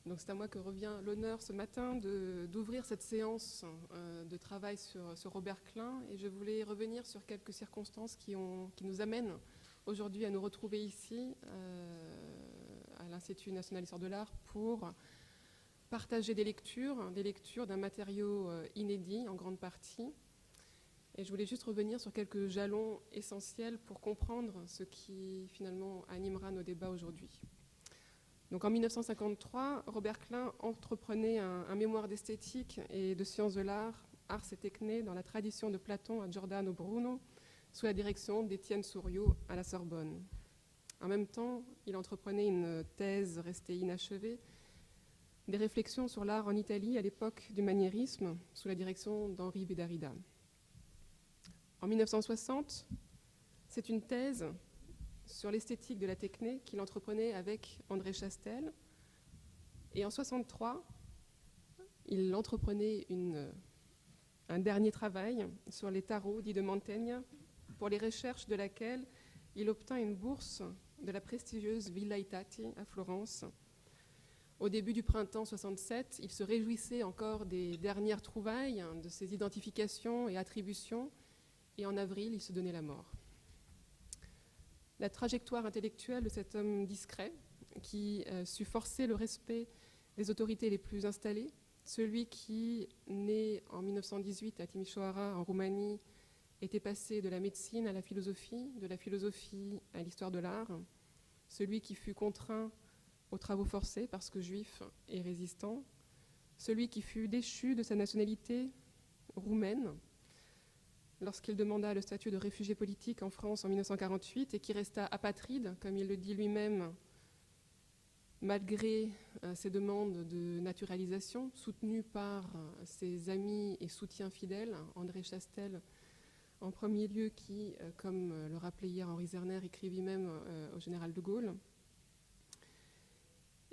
Donc c'est à moi que revient l'honneur ce matin d'ouvrir cette séance de travail sur Robert Klein. Et je voulais revenir sur quelques circonstances qui nous amènent aujourd'hui à nous retrouver ici, à l'Institut national d'histoire de l'art, pour partager des lectures d'un matériau inédit en grande partie. Et je voulais juste revenir sur quelques jalons essentiels pour comprendre ce qui finalement animera nos débats aujourd'hui. Donc en 1953, Robert Klein entreprenait un mémoire d'esthétique et de sciences de l'art, Ars et Techne, dans la tradition de Platon à Giordano Bruno, sous la direction d'Étienne Souriau à la Sorbonne. En même temps, il entreprenait une thèse restée inachevée, des réflexions sur l'art en Italie à l'époque du maniérisme, sous la direction d'Henri Bédarida. En 1960, c'est une thèse sur l'esthétique de la techné qu'il entreprenait avec André Chastel. Et en 1963, il entreprenait un dernier travail sur les tarots dits de Mantegna, pour les recherches de laquelle il obtint une bourse de la prestigieuse Villa Itati à Florence. Au début du printemps 67, il se réjouissait encore des dernières trouvailles, de ses identifications et attributions, et en avril, il se donnait la mort. La trajectoire intellectuelle de cet homme discret, qui sut forcer le respect des autorités les plus installées, celui qui, né en 1918 à Timișoara, en Roumanie, était passé de la médecine à la philosophie, de la philosophie à l'histoire de l'art, celui qui fut contraint aux travaux forcés parce que juif et résistant, celui qui fut déchu de sa nationalité roumaine lorsqu'il demanda le statut de réfugié politique en France en 1948 et qui resta apatride, comme il le dit lui-même, malgré ses demandes de naturalisation, soutenu par ses amis et soutiens fidèles, André Chastel en premier lieu, qui, comme le rappelait hier Henri Zerner, écrivit même au général de Gaulle,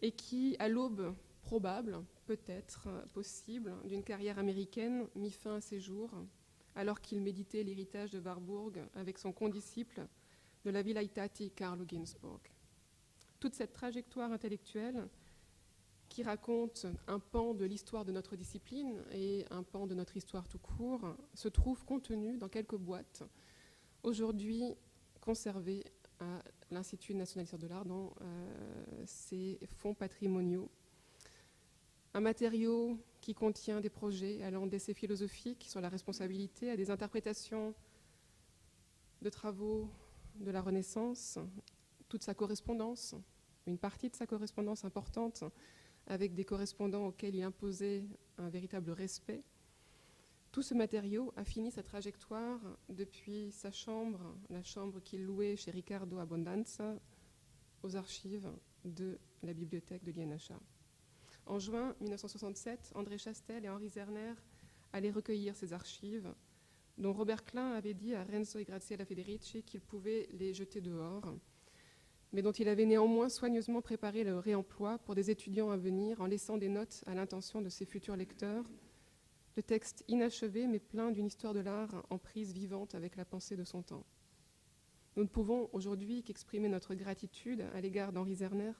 et qui, à l'aube probable, peut-être possible, d'une carrière américaine, mit fin à ses jours, alors qu'il méditait l'héritage de Warburg avec son condisciple de la Villa Itati, Carlo Ginzburg. Toute cette trajectoire intellectuelle qui raconte un pan de l'histoire de notre discipline et un pan de notre histoire tout court se trouve contenue dans quelques boîtes, aujourd'hui conservées à l'Institut national d'histoire de l'art dans ses fonds patrimoniaux. Un matériau qui contient des projets allant d'essais philosophiques sur la responsabilité à des interprétations de travaux de la Renaissance, toute sa correspondance, une partie de sa correspondance importante avec des correspondants auxquels il imposait un véritable respect. Tout ce matériau a fini sa trajectoire depuis sa chambre, la chambre qu'il louait chez Riccardo Abbondanza, aux archives de la bibliothèque de l'INHA. En juin 1967, André Chastel et Henri Zerner allaient recueillir ces archives, dont Robert Klein avait dit à Renzo e Graziella Federici qu'il pouvait les jeter dehors, mais dont il avait néanmoins soigneusement préparé le réemploi pour des étudiants à venir en laissant des notes à l'intention de ses futurs lecteurs, de textes inachevés mais pleins d'une histoire de l'art en prise vivante avec la pensée de son temps. Nous ne pouvons aujourd'hui qu'exprimer notre gratitude à l'égard d'Henri Zerner,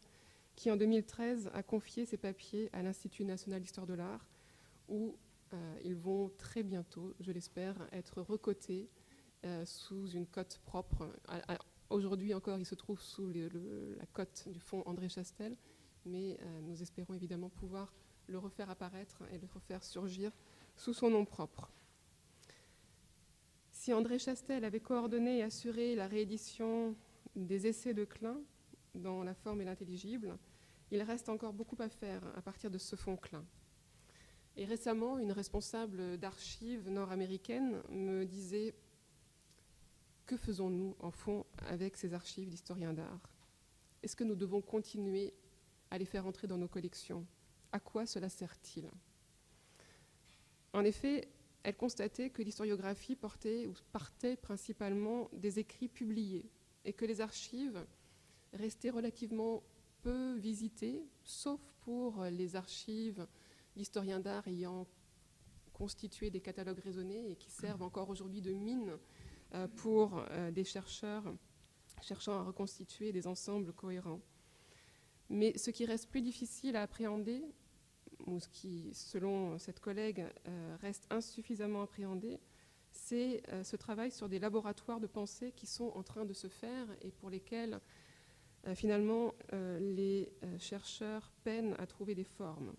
qui en 2013 a confié ses papiers à l'Institut national d'histoire de l'art, où ils vont très bientôt, je l'espère, être recotés sous une cote propre. Aujourd'hui encore, il se trouve sous la cote du fonds André Chastel, mais nous espérons évidemment pouvoir le refaire apparaître et le refaire surgir sous son nom propre. Si André Chastel avait coordonné et assuré la réédition des essais de Klein dans la forme et l'intelligible, il reste encore beaucoup à faire à partir de ce fonds Klein. Et récemment, une responsable d'archives nord-américaine me disait « Que faisons-nous, en fond, avec ces archives d'historiens d'art ? Est-ce que nous devons continuer à les faire entrer dans nos collections ? À quoi cela sert-il » En effet, elle constatait que l'historiographie partait principalement des écrits publiés et que les archives restaient relativement peu visitées, sauf pour les archives d'historiens d'art ayant constitué des catalogues raisonnés et qui servent encore aujourd'hui de mine pour des chercheurs cherchant à reconstituer des ensembles cohérents. Mais ce qui reste plus difficile à appréhender, ou ce qui, selon cette collègue, reste insuffisamment appréhendé, c'est ce travail sur des laboratoires de pensée qui sont en train de se faire et pour lesquels, finalement, les chercheurs peinent à trouver des formes.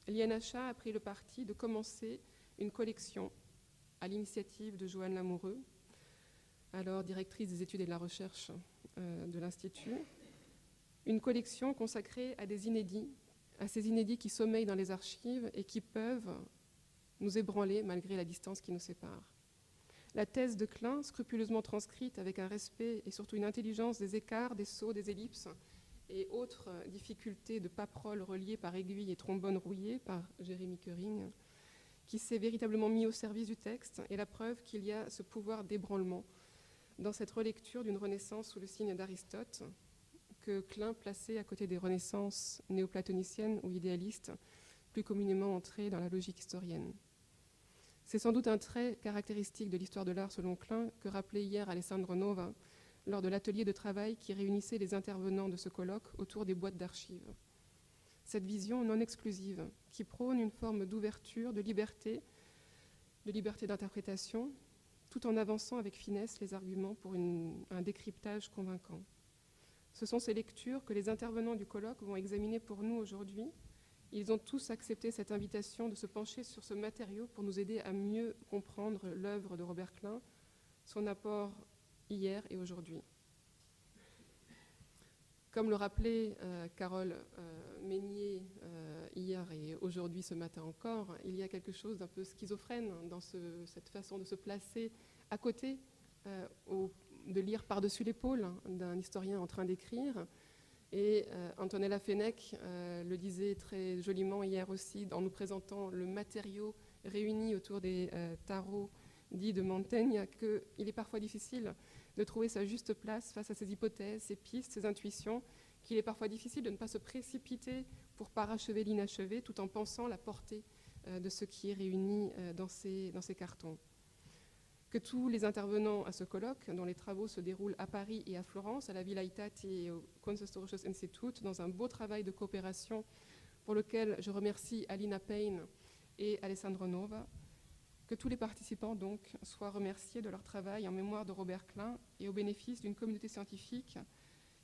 L'INHA a pris le parti de commencer une collection à l'initiative de Joanne Lamoureux, alors directrice des études et de la recherche de l'Institut, une collection consacrée à des inédits, à ces inédits qui sommeillent dans les archives et qui peuvent nous ébranler malgré la distance qui nous sépare. La thèse de Klein, scrupuleusement transcrite avec un respect et surtout une intelligence des écarts, des sauts, des ellipses et autres difficultés de paperole reliées par aiguille et trombone rouillé par Jérémy Kering, qui s'est véritablement mis au service du texte, est la preuve qu'il y a ce pouvoir d'ébranlement dans cette relecture d'une Renaissance sous le signe d'Aristote, que Klein plaçait à côté des Renaissances néoplatoniciennes ou idéalistes, plus communément entrées dans la logique historienne. C'est sans doute un trait caractéristique de l'histoire de l'art selon Klein que rappelait hier Alessandro Nova lors de l'atelier de travail qui réunissait les intervenants de ce colloque autour des boîtes d'archives. Cette vision non exclusive qui prône une forme d'ouverture, de liberté d'interprétation, tout en avançant avec finesse les arguments pour un décryptage convaincant. Ce sont ces lectures que les intervenants du colloque vont examiner pour nous aujourd'hui. Ils ont tous accepté cette invitation de se pencher sur ce matériau pour nous aider à mieux comprendre l'œuvre de Robert Klein, son apport hier et aujourd'hui. Comme le rappelait Carole Meignier hier et aujourd'hui, ce matin encore, il y a quelque chose d'un peu schizophrène dans cette façon de se placer à côté, de lire par-dessus l'épaule d'un historien en train d'écrire. Et Antonella Fenech le disait très joliment hier aussi en nous présentant le matériau réuni autour des tarots dits de Montaigne, qu'il est parfois difficile de trouver sa juste place face à ces hypothèses, ces pistes, ces intuitions, qu'il est parfois difficile de ne pas se précipiter pour parachever l'inachevé tout en pensant la portée de ce qui est réuni dans ces cartons. Que tous les intervenants à ce colloque, dont les travaux se déroulent à Paris et à Florence, à la Villa Itati et au Kunsthistorisches Institut, dans un beau travail de coopération pour lequel je remercie Alina Payne et Alessandro Nova, que tous les participants donc soient remerciés de leur travail en mémoire de Robert Klein et au bénéfice d'une communauté scientifique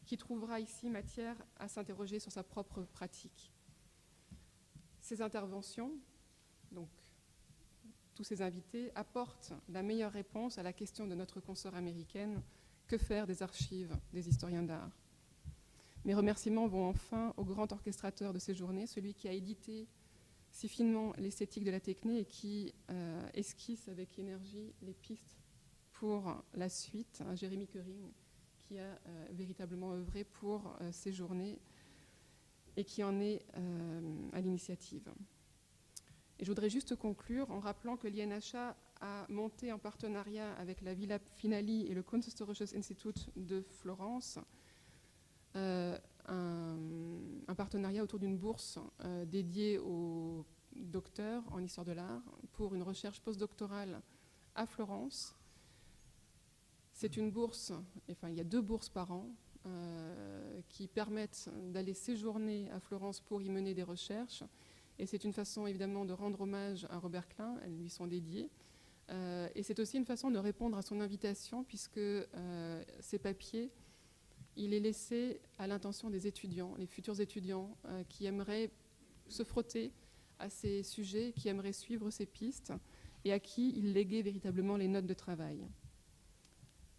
qui trouvera ici matière à s'interroger sur sa propre pratique. Ces interventions, donc tous ces invités, apportent la meilleure réponse à la question de notre consoeur américaine: que faire des archives des historiens d'art? Mes remerciements vont enfin au grand orchestrateur de ces journées, celui qui a édité si finement l'esthétique de la techné et qui esquisse avec énergie les pistes pour la suite, Jérémy Kering, qui a véritablement œuvré pour ces journées et qui en est à l'initiative. Et je voudrais juste conclure en rappelant que l'INHA a monté en partenariat avec la Villa Finali et le Kunsthistorisches Institut de Florence un partenariat autour d'une bourse dédiée aux docteurs en histoire de l'art pour une recherche postdoctorale à Florence. C'est une bourse, enfin il y a 2 bourses par an qui permettent d'aller séjourner à Florence pour y mener des recherches. Et c'est une façon évidemment de rendre hommage à Robert Klein, elles lui sont dédiées. Et c'est aussi une façon de répondre à son invitation puisque ces papiers, il est laissé à l'intention des étudiants, les futurs étudiants qui aimeraient se frotter à ces sujets, qui aimeraient suivre ces pistes et à qui il léguait véritablement les notes de travail.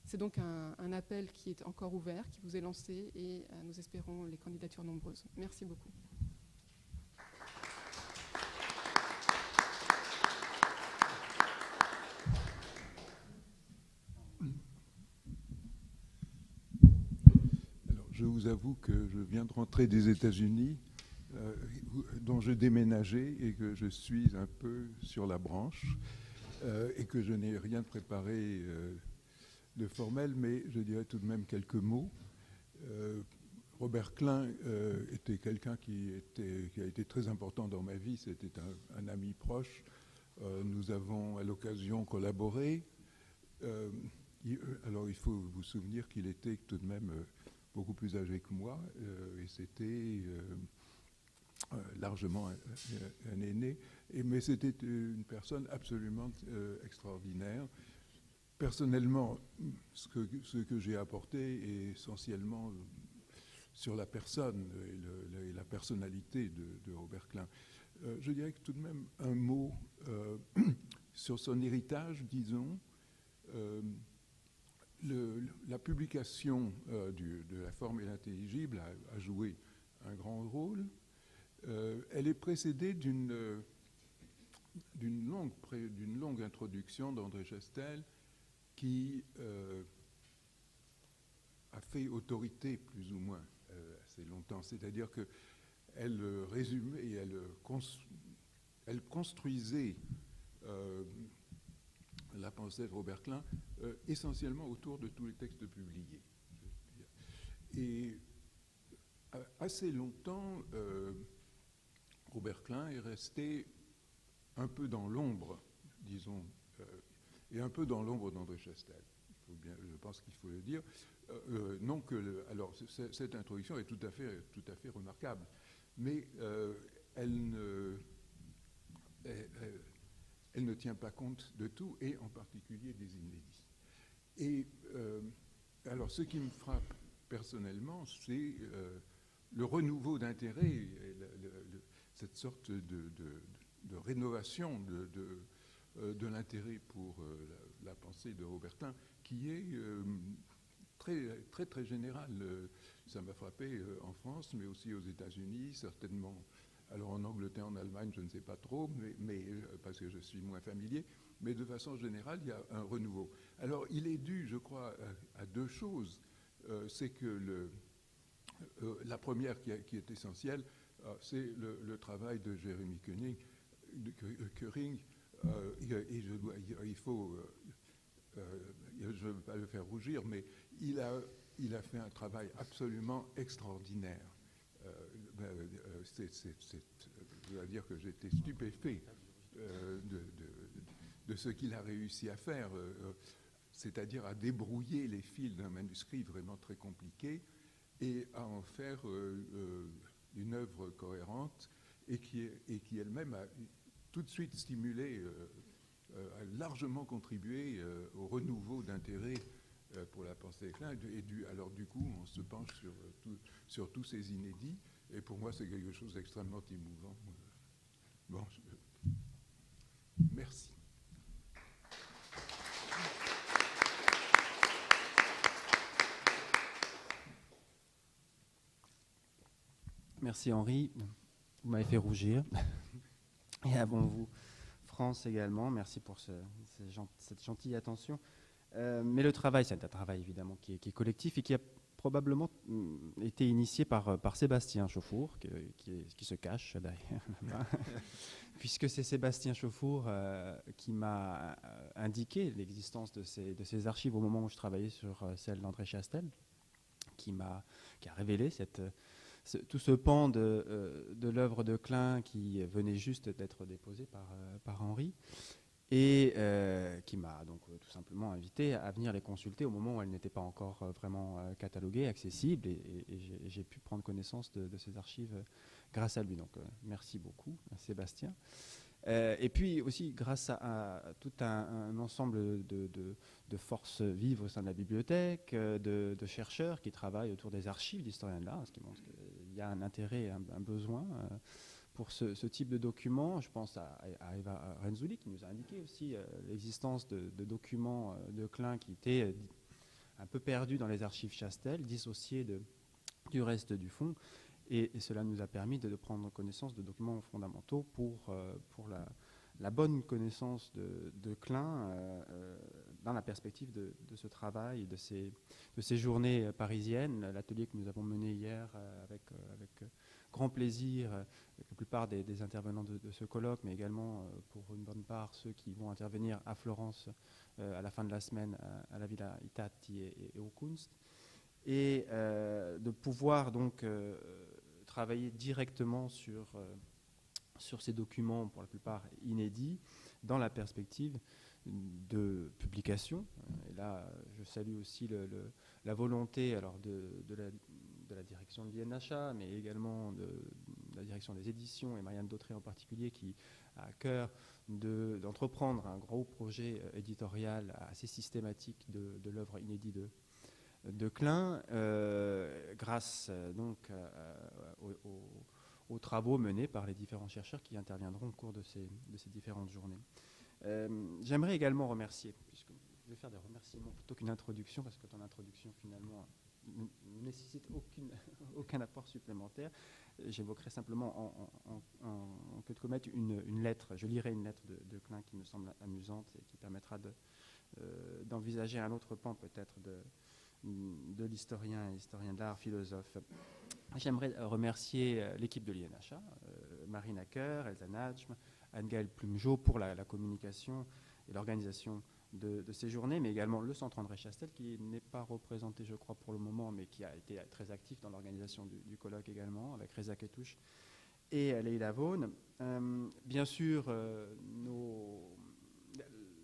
C'est donc un appel qui est encore ouvert, qui vous est lancé et nous espérons les candidatures nombreuses. Merci beaucoup. Je vous avoue que je viens de rentrer des États-Unis, dont je déménageais et que je suis un peu sur la branche et que je n'ai rien préparé de formel, mais je dirais tout de même quelques mots. Robert Klein était quelqu'un qui a été très important dans ma vie. C'était un ami proche. Nous avons à l'occasion collaboré. Alors il faut vous souvenir qu'il était tout de même beaucoup plus âgé que moi, et c'était largement un aîné, mais c'était une personne absolument extraordinaire. Personnellement, ce que j'ai apporté est essentiellement sur la personne et la personnalité de Robert Klein. Je dirais que tout de même un mot sur son héritage, disons. La publication de La forme et l'intelligible a joué un grand rôle. Elle est précédée d'une longue introduction d'André Chastel qui a fait autorité plus ou moins assez longtemps. C'est-à-dire qu'elle résumait et elle construisait la pensée de Robert Klein essentiellement autour de tous les textes publiés. Et assez longtemps, Robert Klein est resté un peu dans l'ombre, disons, et un peu dans l'ombre d'André Chastel. Je pense qu'il faut le dire. Non que alors cette introduction est tout à fait remarquable, mais elle ne tient pas compte de tout, et en particulier des inédits. Et alors, ce qui me frappe personnellement, c'est le renouveau d'intérêt, cette sorte de rénovation de l'intérêt pour la pensée de Robert Klein, qui est très générale. Ça m'a frappé en France, mais aussi aux États-Unis, certainement. Alors en Angleterre, en Allemagne, je ne sais pas trop, mais parce que je suis moins familier. Mais de façon générale, il y a un renouveau. Alors il est dû, je crois, à deux choses. C'est que la première qui est essentielle, c'est le travail de Jérémy Koenig, et il faut, je ne veux pas le faire rougir, mais il a fait un travail absolument extraordinaire. Je dois dire que j'étais stupéfait de ce qu'il a réussi à faire, c'est-à-dire à débrouiller les fils d'un manuscrit vraiment très compliqué et à en faire une œuvre cohérente et qui elle-même a tout de suite stimulé, a largement contribué au renouveau d'intérêt pour la pensée de Klein. Alors du coup, on se penche sur tous ces inédits, et pour moi, c'est quelque chose d'extrêmement émouvant. Bon, merci. Merci Henri, vous m'avez fait rougir. Et avant vous, France également, merci pour cette gentille attention. Mais le travail, c'est un travail évidemment qui est collectif et qui a probablement été initié par Sébastien Chauffour, qui se cache derrière, puisque c'est Sébastien Chauffour qui m'a indiqué l'existence de ces archives au moment où je travaillais sur celle d'André Chastel, qui a révélé tout ce pan de l'œuvre de Klein qui venait juste d'être déposé par Henri, et qui m'a donc tout simplement invité à venir les consulter au moment où elles n'étaient pas encore vraiment cataloguées, accessibles, et j'ai pu prendre connaissance de ces archives grâce à lui. Donc merci beaucoup Sébastien. Et puis aussi grâce à tout un ensemble de forces vives au sein de la bibliothèque, de chercheurs qui travaillent autour des archives d'historiens de l'art, ce qui montre qu'il y a un intérêt, un besoin pour ce type de documents. Je pense à Eva Renzulli qui nous a indiqué aussi l'existence de documents de Klein qui étaient un peu perdus dans les archives Chastel, dissociés du reste du fond. Et cela nous a permis de prendre connaissance de documents fondamentaux pour la bonne connaissance de Klein dans la perspective de ce travail, de ces journées parisiennes. L'atelier que nous avons mené hier avec grand plaisir, avec la plupart des intervenants de ce colloque, mais également pour une bonne part ceux qui vont intervenir à Florence à la fin de la semaine à la Villa Itati et au Kunst. Et de pouvoir donc travailler directement sur ces documents, pour la plupart inédits, dans la perspective de publication. Et là, je salue aussi la volonté alors de la direction de l'INHA, mais également de la direction des éditions, et Marianne Dautré en particulier, qui a à cœur d'entreprendre un gros projet éditorial assez systématique de l'œuvre inédite de Klein, grâce donc aux travaux menés par les différents chercheurs qui interviendront au cours de ces différentes journées. J'aimerais également remercier, puisque je vais faire des remerciements plutôt qu'une introduction, parce que ton introduction finalement ne nécessite aucun apport supplémentaire. J'évoquerai simplement en queue de comète une lettre. Je lirai une lettre de Klein qui me semble amusante et qui permettra d'envisager un autre pan peut-être de l'historien et historien de l'art, philosophe. J'aimerais remercier l'équipe de l'INHA, Marine Acker, Elsa Najm, Anne-Gaëlle Plumegeot pour la communication et l'organisation de ces journées, mais également le Centre André Chastel, qui n'est pas représenté, je crois, pour le moment, mais qui a été très actif dans l'organisation du colloque également, avec Reza Ketouche et Leïla Vaughan. Bien sûr,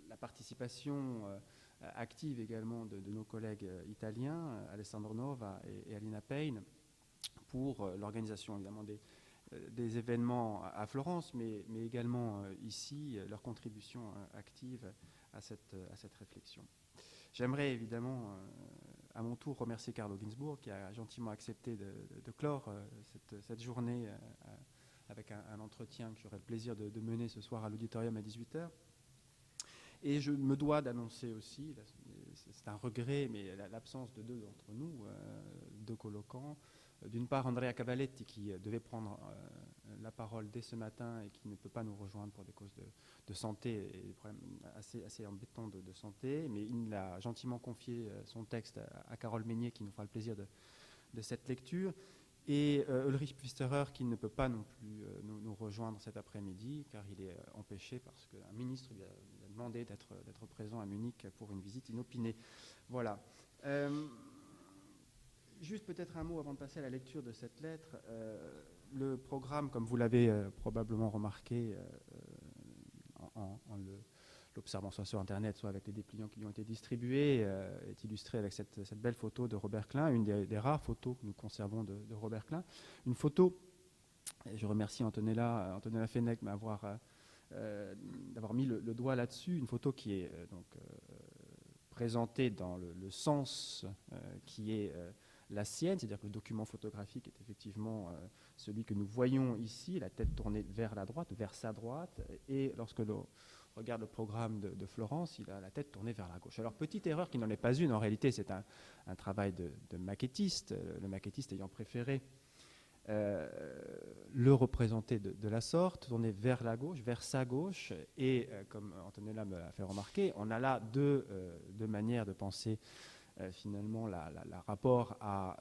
la participation active également de nos collègues italiens, Alessandro Nova et Alina Payne, pour l'organisation évidemment des événements à Florence, mais également ici, leur contribution active à cette réflexion. J'aimerais évidemment à mon tour remercier Carlo Ginzburg qui a gentiment accepté de clore cette journée avec un entretien que j'aurai le plaisir de mener ce soir à l'auditorium à 18h. Et je me dois d'annoncer aussi, c'est un regret, mais l'absence de deux d'entre nous, deux colloquants. D'une part, Andrea Cavalletti, qui devait prendre la parole dès ce matin et qui ne peut pas nous rejoindre pour des causes de santé et des problèmes assez embêtants de santé, mais il a gentiment confié son texte à Carole Meignet, qui nous fera le plaisir de cette lecture. Et Ulrich Pfisterer, qui ne peut pas non plus nous rejoindre cet après-midi, car il est empêché parce qu'un ministre lui a demandé d'être présent à Munich pour une visite inopinée. Voilà. Juste peut-être un mot avant de passer à la lecture de cette lettre. Le programme, comme vous l'avez probablement remarqué en l'observant soit sur Internet, soit avec les dépliants qui lui ont été distribués, est illustré avec cette belle photo de Robert Klein, une des rares photos que nous conservons de Robert Klein. Une photo, et je remercie Antonella Fenech d'avoir mis le doigt là-dessus, une photo qui est présentée dans le sens qui est la sienne, c'est-à-dire que le document photographique est effectivement celui que nous voyons ici, la tête tournée vers la droite, vers sa droite, et lorsque l'on regarde le programme de Florence, il a la tête tournée vers la gauche. Alors, petite erreur qui n'en est pas une, en réalité c'est un travail de maquettiste, le maquettiste ayant préféré le représenter de la sorte, tourné vers la gauche, vers sa gauche, et comme Antonella me l'a fait remarquer, on a là deux manières de penser finalement le rapport à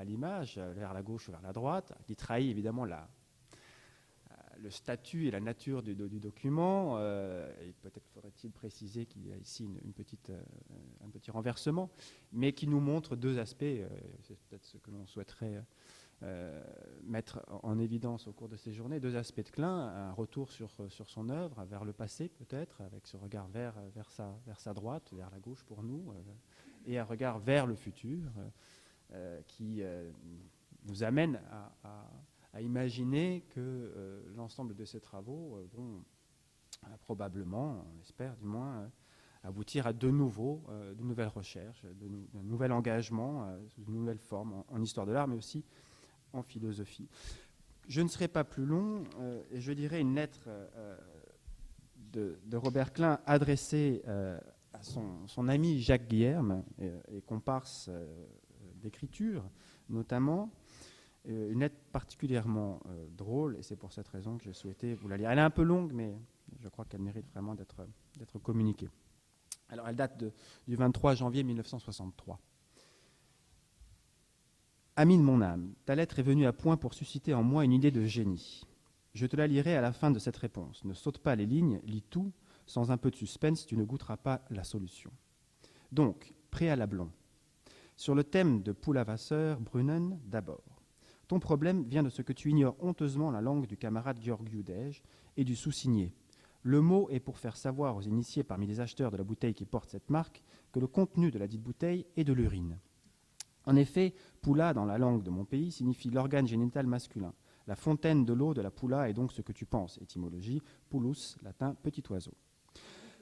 l'image, vers la gauche ou vers la droite, qui trahit évidemment le statut et la nature du document. Et peut-être faudrait-il préciser qu'il y a ici un petit renversement, mais qui nous montre deux aspects, c'est peut-être ce que l'on souhaiterait mettre en évidence au cours de ces journées, deux aspects de Klein, un retour sur son œuvre, vers le passé peut-être, avec ce regard vers sa droite, vers la gauche pour nous, et un regard vers le futur qui nous amène à imaginer que l'ensemble de ces travaux vont probablement, on espère du moins, aboutir à de nouvelles recherches, d'un nouvel engagement, sous une nouvelle forme en histoire de l'art, mais aussi en philosophie. Je ne serai pas plus long, et je dirai une lettre de Robert Klein adressée à son ami Jacques Guilherme, et comparse d'écriture notamment, une lettre particulièrement drôle, et c'est pour cette raison que j'ai souhaité vous la lire. Elle est un peu longue, mais je crois qu'elle mérite vraiment d'être communiquée. Alors, elle date du 23 janvier 1963. Ami de mon âme, ta lettre est venue à point pour susciter en moi une idée de génie. Je te la lirai à la fin de cette réponse. Ne saute pas les lignes, lis tout. Sans un peu de suspense, tu ne goûteras pas la solution. Donc, préalable. Sur le thème de Poulavasser, Brunnen, d'abord. Ton problème vient de ce que tu ignores honteusement la langue du camarade Georgiou Dej et du sous-signé. Le mot est pour faire savoir aux initiés parmi les acheteurs de la bouteille qui porte cette marque que le contenu de la dite bouteille est de l'urine. En effet, poula, dans la langue de mon pays, signifie l'organe génital masculin. La fontaine de l'eau de la poula est donc ce que tu penses, étymologie, pulus, latin, petit oiseau.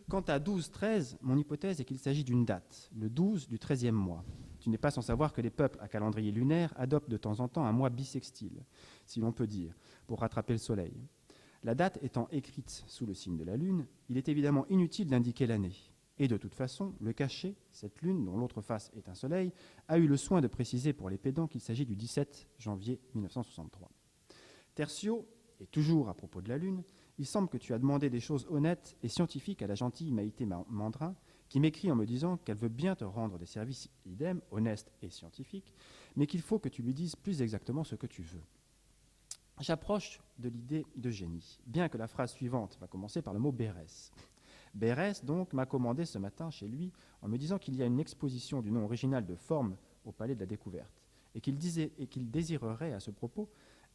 Quant à 12-13, mon hypothèse est qu'il s'agit d'une date, le 12 du 13e mois. Tu n'es pas sans savoir que les peuples à calendrier lunaire adoptent de temps en temps un mois bissextile, si l'on peut dire, pour rattraper le soleil. La date étant écrite sous le signe de la lune, il est évidemment inutile d'indiquer l'année. Et de toute façon, le cachet, cette lune dont l'autre face est un soleil, a eu le soin de préciser pour les pédants qu'il s'agit du 17 janvier 1963. Tertio, et toujours à propos de la lune, il semble que tu as demandé des choses honnêtes et scientifiques à la gentille Maïté Mandrin, qui m'écrit en me disant qu'elle veut bien te rendre des services idem, honestes et scientifiques, mais qu'il faut que tu lui dises plus exactement ce que tu veux. J'approche de l'idée de génie, bien que la phrase suivante va commencer par le mot Bérès. Bérès, donc, m'a commandé ce matin chez lui en me disant qu'il y a une exposition du nom original de Forme au Palais de la Découverte et qu'il désirerait à ce propos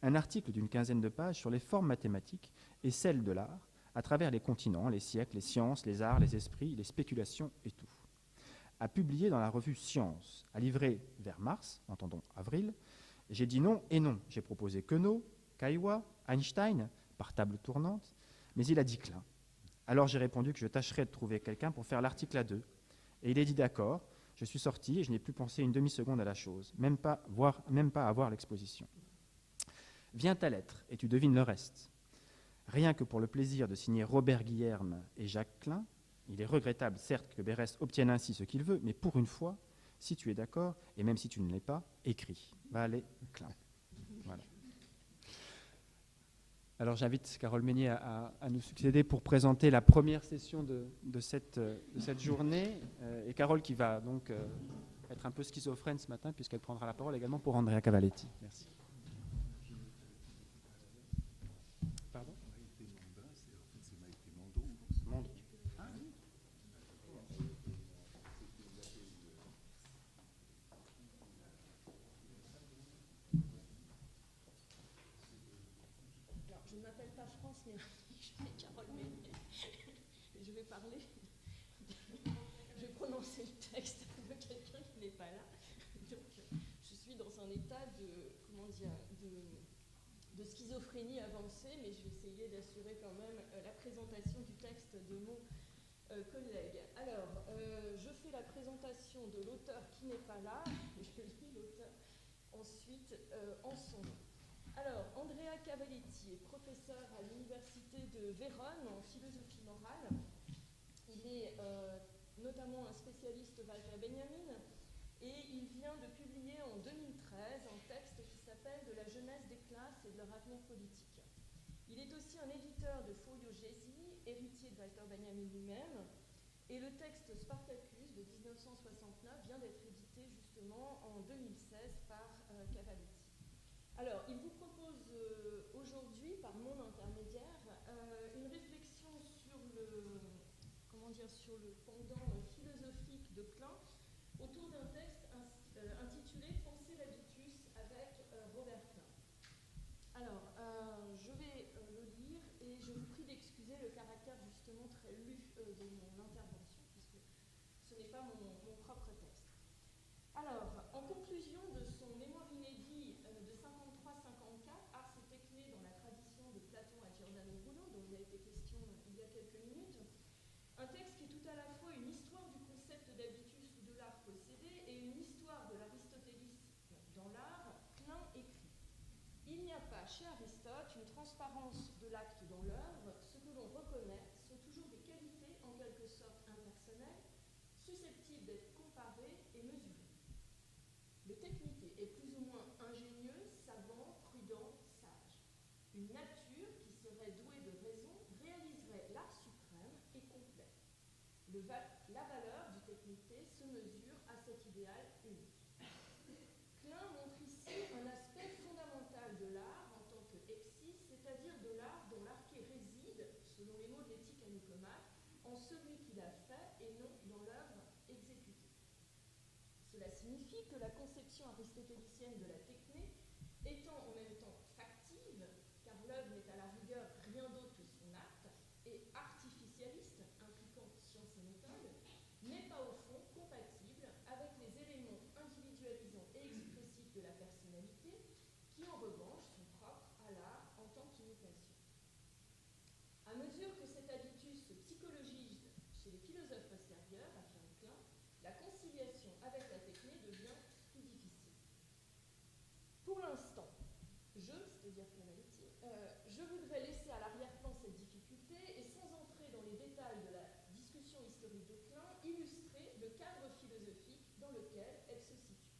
un article d'une quinzaine de pages sur les formes mathématiques et celles de l'art à travers les continents, les siècles, les sciences, les arts, les esprits, les spéculations et tout. À publier dans la revue Science, à livrer vers mars, entendons avril. J'ai dit non et non. J'ai proposé Queneau, Caillois, Einstein, par table tournante, mais il a dit clin. Alors j'ai répondu que je tâcherais de trouver quelqu'un pour faire l'article à deux. Et il a dit d'accord. Je suis sorti et je n'ai plus pensé une demi-seconde à la chose, même pas à voir l'exposition. Vient ta lettre et tu devines le reste. Rien que pour le plaisir de signer Robert Guillerme et Jacques Klein, il est regrettable certes que Bérès obtienne ainsi ce qu'il veut, mais pour une fois, si tu es d'accord, et même si tu ne l'es pas, écris. Va aller Klein. Voilà. Alors j'invite Carole Meunier à nous succéder pour présenter la première session de cette journée. Et Carole qui va donc être un peu schizophrène ce matin puisqu'elle prendra la parole également pour Andrea Cavalletti. Merci. Pardon ? Mandon. Je ne m'appelle pas France, mais je suis Carole Meunier. Je vais parler, je vais prononcer le texte de quelqu'un qui n'est pas là. Donc, je suis dans un état de schizophrénie avancée, mais je vais essayer d'assurer quand même la présentation du texte de mon collègue. Alors, je fais la présentation de l'auteur qui n'est pas là, et je lis l'auteur ensuite en son nom. Alors, Andrea Cavalletti est professeur à l'université de Vérone en philosophie morale. Il est notamment un spécialiste Walter Benjamin et il vient de publier en 2013 un texte qui s'appelle « De la jeunesse des classes et de leur avenir politique ». Il est aussi un éditeur de Folio Gesi, héritier de Walter Benjamin lui-même, et le texte Spartacus de 1969 vient d'être édité justement en 2016 par Cavalletti. Alors, il vous propose aujourd'hui, par mon intermédiaire, une réflexion sur le pendant philosophique de Klein autour d'un texte intitulé « Pensée l'habitus » avec Robert Klein. Alors, je vais le lire et je vous prie d'excuser le caractère justement très lu de mon intervention, puisque ce n'est pas mon propre texte. Alors, en conclusion de son mémoire inédit de 53-54, Ars et Techné dans la tradition de Platon à Giordano Bruno, dont il a été question il y a quelques minutes, un texte qui est tout à la fois une histoire du concept d'habitus ou de l'art possédé et une histoire de l'aristotélisme dans l'art, Klein écrit. Il n'y a pas chez Aristote une transparence de l'acte dans l'œuvre, ce que l'on reconnaît sont toujours des qualités en quelque sorte impersonnelles, susceptibles d'être comparées et mesurées. Le techniqué est plus ou moins ingénieux, savant, prudent, sage. Une nature qui serait douée de raison réaliserait l'art suprême et complet. La valeur du techniqué se mesure à cet idéal unique. Klein montre ici un aspect fondamental de l'art en tant que exis, c'est-à-dire de l'art dont l'arché réside, selon les mots de l'éthique à Nicomaque, en celui qui l'a fait et non dans l'œuvre exécutée. Cela signifie que la conception aristotélicienne de la techné, étant en même temps factive, car l'œuvre n'est à la rigueur rien d'autre que son acte, et et artificialiste, impliquant science et méthode, n'est pas au fond compatible avec les éléments individualisants et expressifs de la personnalité qui, en revanche, sont propres à l'art en tant qu'imitation. À mesure que cet habitus se psychologise chez les philosophes postérieurs, affirme Klein, la conciliation avec la techné devient plus difficile. Pour l'instant, c'est-à-dire Clementi, je voudrais laisser à l'arrière-plan cette difficulté et, sans entrer dans les détails de la discussion historique de Klein, illustrer le cadre philosophique dans lequel elle se situe.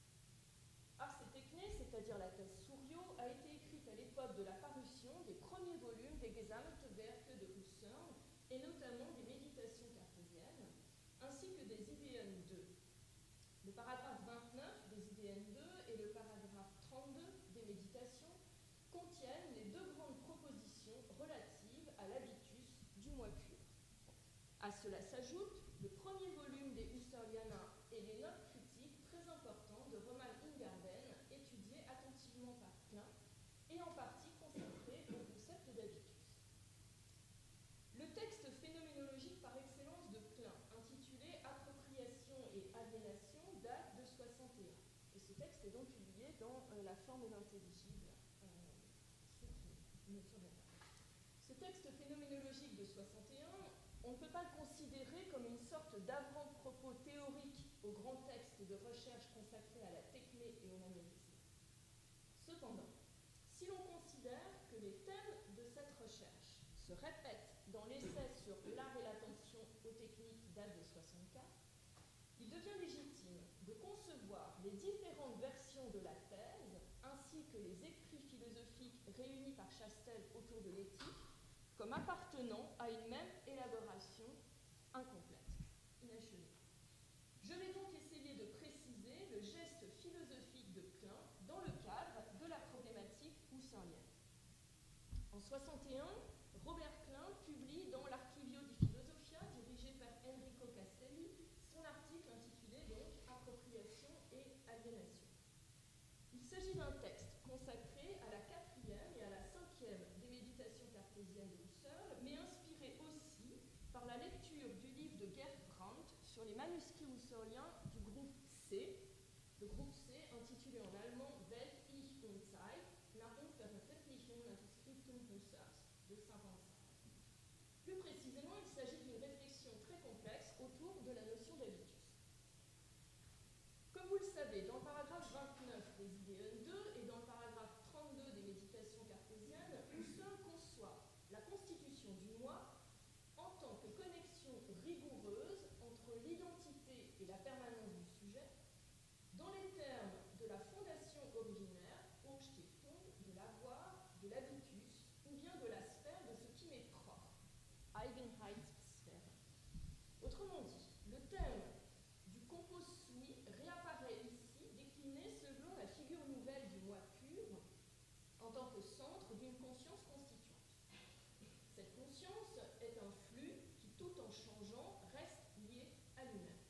Ars et Techné, c'est-à-dire la thèse Souriau, a été écrite à l'époque de la parution des premiers volumes des Gesamtwerke de Husserl, et notamment des Méditations cartésiennes, ainsi que des Ideen 2. Le paragraphe 29 des Ideen 2 et le paragraphe 32 des Méditations contiennent les deux grandes propositions relatives à l'habitus du moi pur. À cela s'ajoute le premier volume des Husserliana et les notes critiques très importantes de Roman Ingarden, étudiées attentivement par Klein et en partie consacrées au concept d'habitus. Le texte phénoménologique par excellence de Klein, intitulé Appropriation et aliénation, date de 61. Et ce texte est donc publié dans La forme l'intelligible, ceux qui ne sauraient pas. Ce texte phénoménologique de 61, on ne peut pas le considérer comme une sorte d'avant-propos théorique au grand texte de recherche consacré à la techné et au magnétisme. Cependant, si l'on considère que les thèmes de cette recherche se répètent dans l'essai sur l'art et l'attention aux techniques qui date de 64, il devient légitime de concevoir les différentes versions de la thèse, ainsi que les écrits philosophiques réunis par Chastel autour de l'éthique, comme appartenant à une même élaboration incomplète, inachevée. Je vais donc essayer de préciser le geste philosophique de Klein dans le cadre de la problématique husserlienne. En 61, Robert Klein publie dans l'Archivio di Filosofia, dirigé par Enrico Castelli, son article intitulé donc Appropriation et aliénation. Il s'agit d'un texte consacré à la 4e et à la 5e des méditations cartésiennes de Husserl, mais inspiré aussi par la lecture du livre de Gerd Brandt sur les manuscrits husserliens du groupe C, le groupe C intitulé en allemand Welt, Ich und Zeit, nach Unveröffentlichung nach Scriptum Husserls de 55. Plus précisément, il s'agit d'une réflexion très complexe autour de la notion d'habitus. Comme vous le savez, dans le paragraphe 29 des Ideen 2 et dans le paragraphe 32 des Méditations cartésiennes, Husserl conçoit la constitution du moi en tant que connexion rigoureuse entre l'identité et la permanence du sujet, dans les termes de la fondation originaire, Urstiftung, de l'avoir, de l'habitus, ou bien de la sphère de ce qui m'est propre, Eigenheitssphäre. Autrement dit, le thème du compos sui réapparaît ici, décliné selon la figure nouvelle du moi pur, en tant que centre d'une conscience constituante. Cette conscience est un flux qui, tout en changeant, reste lié à lui-même.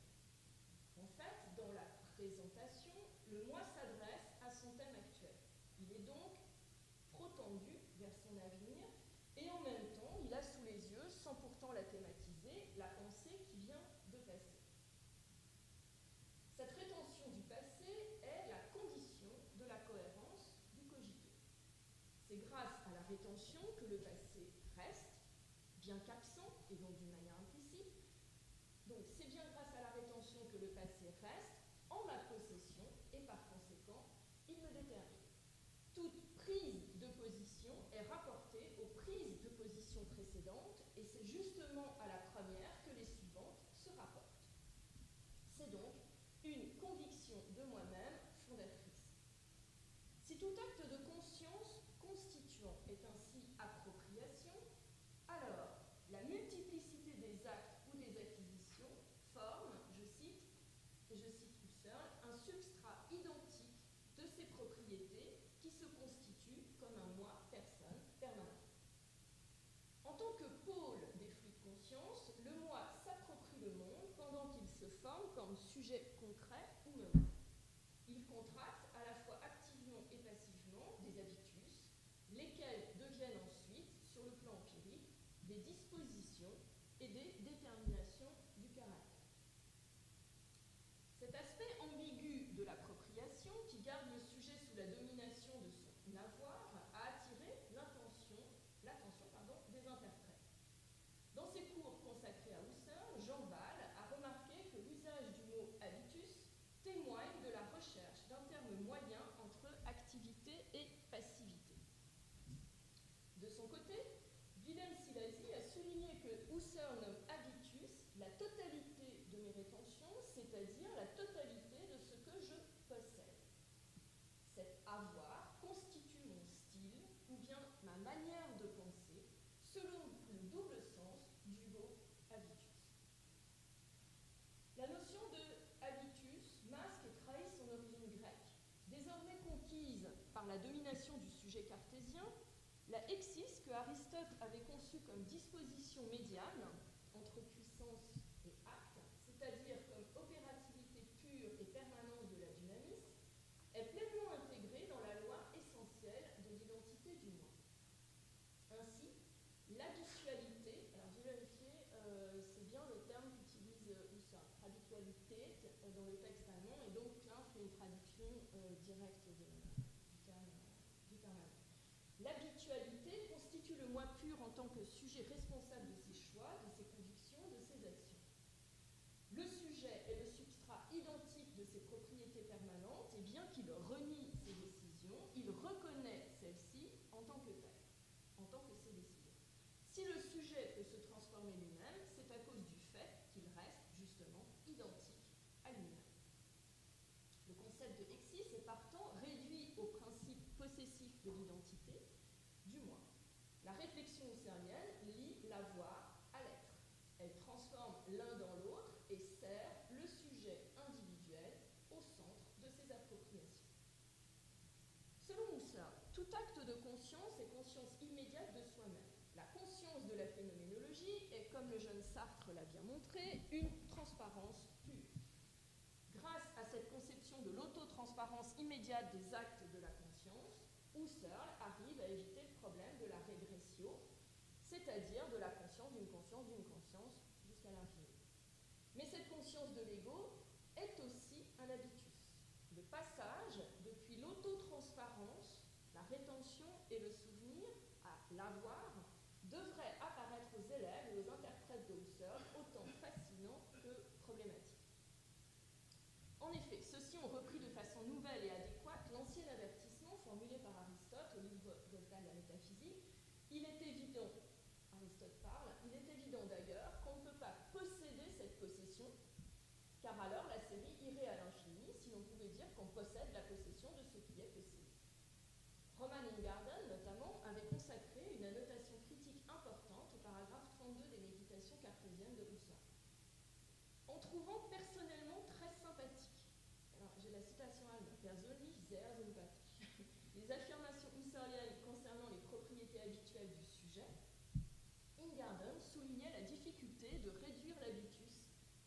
En fait, dans la présentation, le moi s'adresse à son thème actuel. Il est donc protendu vers son avenir et en même temps, il a sous les yeux, sans pourtant la thématiser, la pensée qui vient de passer. Cette rétention du passé est la condition de la cohérence du cogito. C'est grâce à la rétention que le passé reste, bien qu'absent et donc d'une manière implicite. Donc c'est bien grâce à la rétention que le passé reste en ma possession et par conséquent, il me détermine. Toute prise de position est rapportée aux prises de position précédentes et c'est justement à la première que les suivantes se rapportent. C'est donc une conviction de moi-même fondatrice. Si tout acte de conscience constituant est ainsi appropriation, alors la multiplicité des actes ou des acquisitions forme, je cite Husserl, un substrat identique de ces propriétés qui se constituent comme un moi, personne, permanent. En tant que pôle des flux de conscience, le moi s'approprie le monde pendant qu'il se forme comme sujet concret ou moment. Il contracte à la fois activement et passivement des habitus, lesquels deviennent ensuite, sur le plan empirique, des dispositions et des déterminations du caractère. Cet aspect ambigu de l'appropriation, qui garde le sujet sous la domination de son avoir, a attiré l'attention des interprètes. Dans ses cours consacrés à Husserl, Jean Wahl a remarqué que l'usage du mot habitus témoigne de la recherche d'un terme moyen entre activité et passivité. De son côté, Wilhelm Silasi a souligné que Husserl nomme habitus la totalité de mes rétentions, c'est-à-dire la totalité de ce que je possède. Cet avoir constitue mon style ou bien ma manière de penser selon le double sens du mot habitus. La notion de habitus masque et trahit son origine grecque. Désormais conquise par la domination du sujet cartésien, la exis que Aristote avait conçue comme disposition médiane entre puissance et acte, c'est-à-dire comme opérativité pure et permanente de la dynamisme, est pleinement intégrée dans la loi essentielle de l'identité du moi. Ainsi, l'habitualité, alors j'ai vérifié, c'est bien le terme qu'utilise Husserl, habitualité dans le texte allemand, et donc Klein fait une traduction directe du terme allemand. L'habitualité constitue le moi pur en tant que sujet responsable de ses choix, de ses convictions, de ses actions. Le sujet est le substrat identique de ses propriétés permanentes, et bien qu'il renie ses décisions, il reconnaît celles-ci en tant que telles, en tant que ses décisions. Si le sujet peut se transformer lui-même, c'est à cause du fait qu'il reste justement identique à lui-même. Le concept de exis est partant réduit au principe possessif de l'identité du moi. La réflexion husserlienne lie l'avoir à l'être. Elle transforme l'un dans l'autre et sert le sujet individuel au centre de ses appropriations. Selon Husserl, tout acte de conscience est conscience immédiate de soi-même. La conscience de la phénoménologie est, comme le jeune Sartre l'a bien montré, une transparence pure. Grâce à cette conception de l'autotransparence immédiate des actes de la conscience, Husserl arrive à éviter le problème de la régressio, c'est-à-dire de la conscience jusqu'à l'infini. Mais cette conscience de l'ego est aussi un habitus. Le passage depuis l'autotransparence, la rétention et le souvenir à l'avoir devrait apparaître aux élèves et aux interprètes de Husserl autant fascinant que problématique. En effet, ceux-ci ont repris de façon nouvelle et adéquate l'ancien avertissement formulé par Aristote au livre Volta de la métaphysique. Il est évident, Aristote parle, il est évident d'ailleurs qu'on ne peut pas posséder cette possession, car alors la série irait à l'infini si l'on pouvait dire qu'on possède la possession de ce qui est possédé. Roman Ingarden, notamment, avait consacré une annotation critique importante au paragraphe 32 des Méditations cartésiennes de Husserl. En trouvant personnellement très sympathique, alors j'ai la citation allemande, persönlich sehr sympathique, les affirmations husserliennes concernant les propriétés habituelles du sujet, Ingarden soulignait la difficulté de réduire l'habitus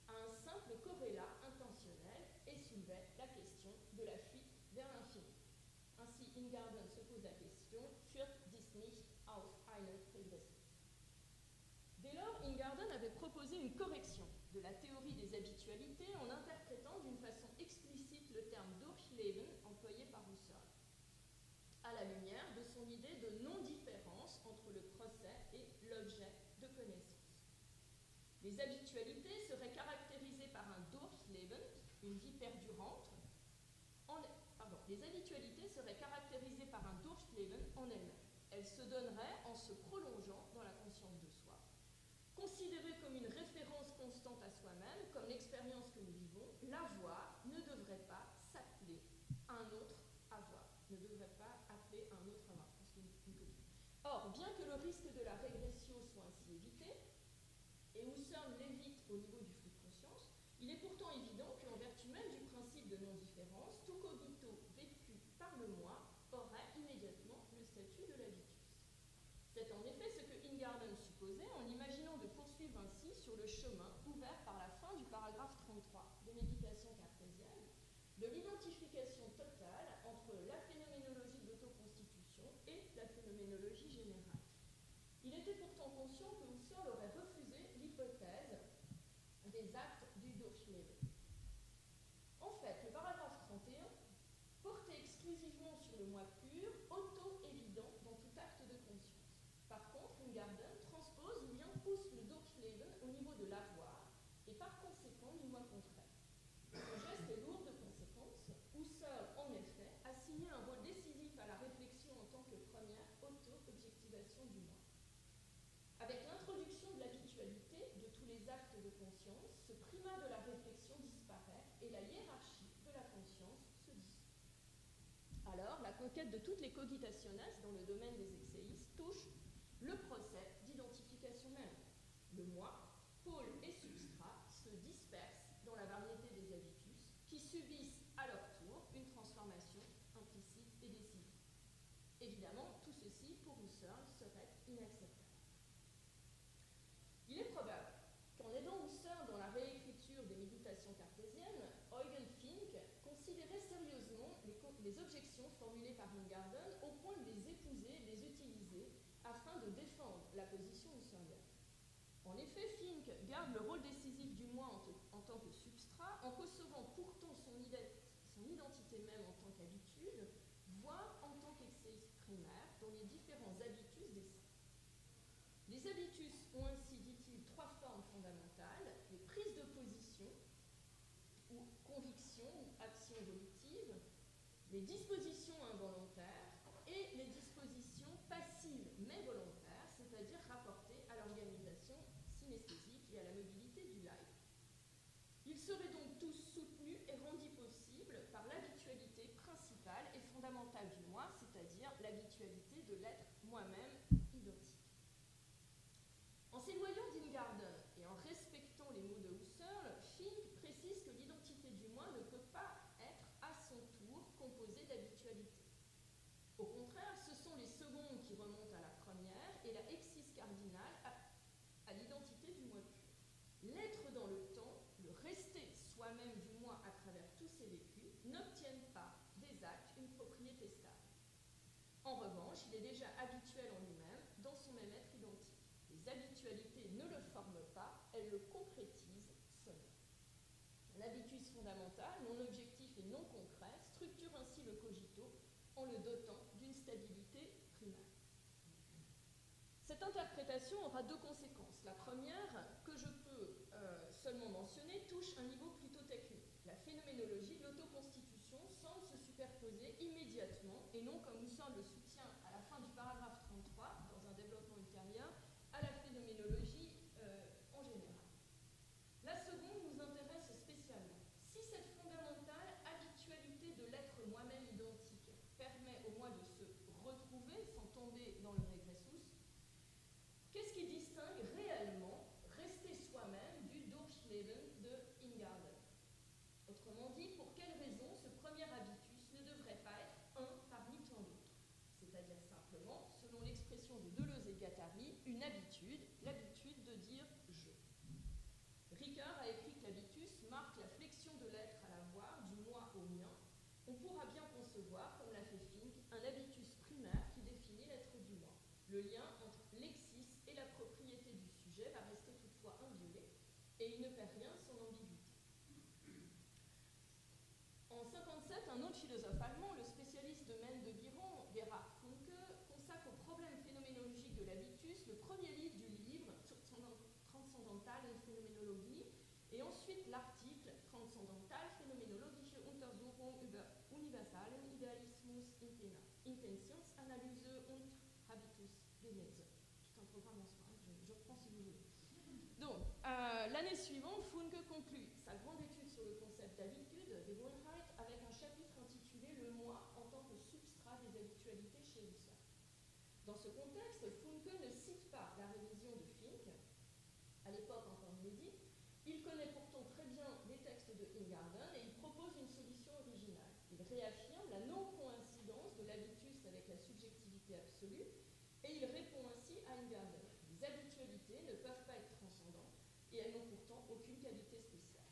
à un simple corrélat intentionnel et soulevait la question de la fuite vers l'infini. Ainsi, Ingarden se pose la question « Führt dies nicht auf eine Regression ?» Dès lors, Ingarden avait proposé une correction de la théorie des habitualités en interprétant d'une façon explicite le terme Durchleben employé par Husserl, à la lumière de son idée de non-différence entre le procès et l'objet de connaissance. Les habitualités seraient caractérisées par un Durchleben, une vie perdurante, les habitualités seraient caractérisées par un Durchleben en elles-mêmes. Elles se donneraient en se prolongeant dans la conscience de soi. Considérée comme une référence constante à soi-même, comme l'expérience que nous vivons, l'avoir ne devrait pas s'appeler un autre avoir. Ne devrait pas appeler un autre avoir. Je pense qu'il y a une copie. Or, bien que le risque de la régression soit ainsi évité, et Husserl l'évite au niveau du flux de conscience, il est pourtant évident qu'en vertu même du principe de non-différence, tout cogito vécu par le moi aurait immédiatement le statut de l'habitus. C'est en effet ce que Ingarden supposait en imaginant de poursuivre ainsi sur le chemin ouvert par la fin du paragraphe 33 des Méditations cartésiennes de l'identification totale entre la phénoménologie de l'autoconstitution et la phénoménologie générale. Il était pourtant conscient que sur le moi pur, auto-évident dans tout acte de conscience. Par contre, Ingarden transpose ou bien pousse le Durchleben au niveau de l'avoir et par conséquent du moi contraire. Ce geste est lourd de conséquences. Husserl, en effet, a signé un rôle décisif à la réflexion en tant que première auto-objectivation du moi. Avec l'introduction de l'habitualité de tous les actes de conscience, ce primat de la réflexion disparaît et la hiérarchie de la conscience se dissout. Alors, la conquête de toutes les cogitationes dans le domaine des exéistes touche le procès d'identification même. Le moi, pôle et substrat se dispersent dans la variété des habitus qui subissent à leur tour une transformation implicite et décisive. Évidemment, tout ceci, pour Husserl, serait inacceptable. Il est probable qu'en aidant Husserl dans la réécriture des méditations cartésiennes, Eugen Fink considérait sérieusement les objections formulées par Ingarden au point de les épouser, de les utiliser, afin de défendre la position husserlienne. En effet, Fink garde le rôle décisif du moi en tant que substrat, en recevant pourtant son identité même en tant qu'habitude, voire en tant qu'excès primaire dans les différents habitus des saints. Les habitus ont ainsi, dit-il, trois formes fondamentales, les prises de position, ou convictions, ou actions volitives, les dispositions involontaires et les dispositions passives mais volontaires, c'est-à-dire rapportées à l'organisation synesthésique et à la mobilité du live. Ils seraient donc tous soutenus et rendus possibles par l'habitualité principale et fondamentale du moi, c'est-à-dire l'habitualité de l'être moi-même identique. En s'éloignant d'Ingarden et en respectant les mots de Husserl, Fink précise que l'identité du moi ne peut pas être à son tour composée d'habitualité. Au contraire, ce sont les secondes qui remontent à la première et la exis cardinale à l'identité du moi pur. L'être dans le temps, le rester soi-même du moi à travers tous ses vécus, n'obtiennent pas des actes une propriété stable. En revanche, il est déjà habituel en lui-même, dans son même être identique. Les habitualités ne le forment pas, elles le concrétisent seulement. Un habitus fondamental, non objectif et non concret, structure ainsi le cogito en le dotant d'une stabilité primaire. Cette interprétation aura deux conséquences. La première, que je peux seulement mentionner, touche un niveau plutôt technique. La phénoménologie de l'autoconstitution semble se superposer immédiatement, et non comme Husserl le soutient à la fin du paragraphe 33, dans un développement ultérieur, à la phénoménologie en général. La seconde nous intéresse spécialement. Si cette fondamentale habitualité de l'être moi-même identique permet au moi de se retrouver sans tomber dans le regressus, qu'est-ce qui distingue réellement rester soi-même du Durchleben de Ingarden? Autrement dit, pour quelle raison ce premier habitus ne devrait pas être un parmi tant d'autres? C'est-à-dire simplement, selon l'expression de Deleuze et Guattari, une habitude, l'habitude de dire « je ». Ricoeur a écrit que l'habitus marque la flexion de l'être à l'avoir, du moi au mien. On pourra bien concevoir, comme l'a fait Fink, un habitus primaire qui définit l'être du moi. Le lien entre l'exis et la propriété du sujet va rester toutefois inviolé, et il ne perd rien sans ambiguïté. En 1957, un autre philosophe allemand, le spécialiste de Maine de Guiron, Gerhard Funke, consacre au problème phénoménologique de l'habitus le premier livre du livre Transzendentale Phänomenologie, et ensuite l'article Transzendentale Phänomenologische Untersuchung über universalen Idealismus Intentionsanalyse und Habitusgenese. Tout un programme en soi, je reprends si vous voulez. Donc, l'année suivante, Funke conclut sa grande étude sur le concept d'habitude, Gewohnheit, avec un chapitre intitulé « Le moi en tant que substrat des habitualités chez Husserl ». Dans ce contexte, Funke ne cite pas la révision de Fink, à l'époque encore inédite. Il connaît pourtant très bien les textes de Ingarden et il propose une solution originale. Il réaffirme la non-coïncidence de l'habitus avec la subjectivité absolue et il répond ainsi à Ingarden. Les habitualités ne peuvent pas être transcendantes et elles n'ont pourtant aucune qualité spéciale.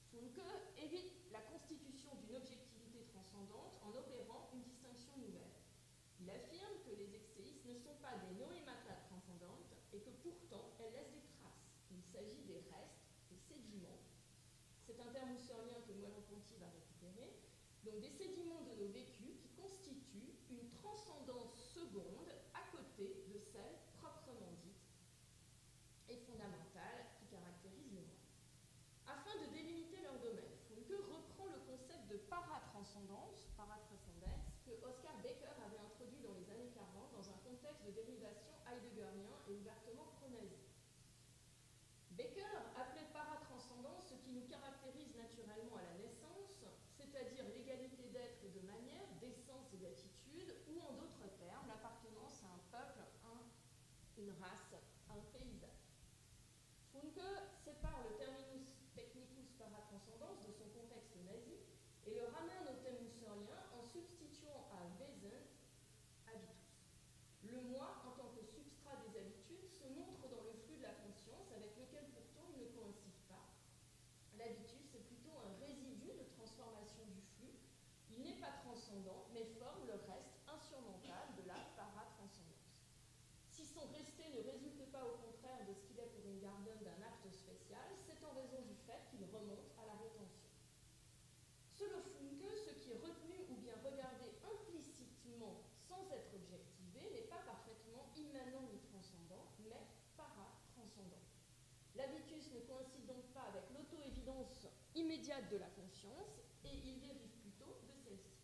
Funke évite la constitution d'une objectivité transcendante en opérant une distinction nouvelle. Il affirme que les exéistes ne sont pas des noémata transcendantes et que pourtant elles laissent des traces. Il s'agit des restes, des sédiments. C'est un terme husserlien que Merleau-Ponty va récupérer. Donc des sédiments de nos vécus qui transcendance seconde à côté de celle proprement dite et fondamentale qui caractérise le moi. Afin de délimiter leur domaine, Funke reprend le concept de paratranscendance, que Oscar Becker avait introduit dans les années 40 dans un contexte de dérivation heideggerien et ouvertement pro-nazi. Becker appelait paratranscendance ce qui nous caractérise naturellement à la naissance, c'est-à-dire l'égalité d'être et de manière, d'essence et d'attitude, ou en d'autres termes, l'appartenance à un peuple, une race, à un paysage. Funke sépare le terminus technicus paratranscendance de son contexte nazi et le ramène au thème husserlien en substituant à Wesen habitus. Le moi, en tant que substrat des habitudes, se montre dans le flux de la conscience avec lequel pourtant il ne coïncide pas. L'habitus est plutôt un résidu de transformation du flux. Il n'est pas transcendant, mais forme le reste insurmontable de la paratranscendance. Si son resté ne résulte pas au contraire de ce qu'il est pour Ingarden d'un acte spécial, c'est en raison du fait qu'il remonte à la rétention. Selon Funke, ce qui est retenu ou bien regardé implicitement sans être objectivé n'est pas parfaitement immanent ni transcendant, mais paratranscendant. L'habitus ne coïncide donc pas avec l'auto-évidence immédiate de la conscience et il dérive plutôt de celle-ci.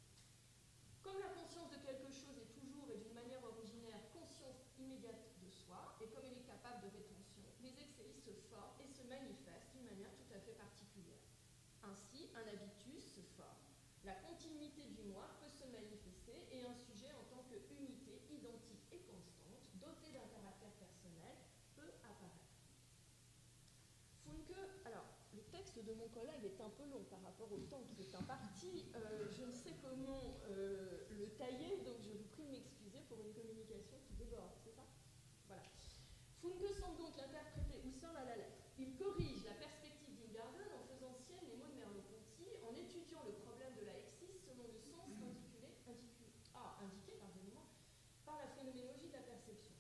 Comme la conscience de quelque chose est toujours et d'une manière originaire conscience immédiate de soi, et comme elle est capable de rétention, les excès se forment et se manifestent d'une manière tout à fait particulière. Ainsi, un habitus se forme. La continuité du moi peut se manifester et un sujet en tant qu'unité identique et constante, doté d'un caractère personnel, peut apparaître. Funke, alors, le texte de mon collègue est un peu long par rapport au temps qui est imparti. Je ne sais comment le tailler, donc je vous prie de m'excuser pour une communication qui déborde, c'est ça? Voilà. Funke semble donc l'interpréter Husserl à la lettre. Il corrige la perspective d'Ingarden en faisant sienne les mots de Merleau-Ponty, en étudiant le problème de la exis selon le sens indiqué par la phénoménologie de la perception.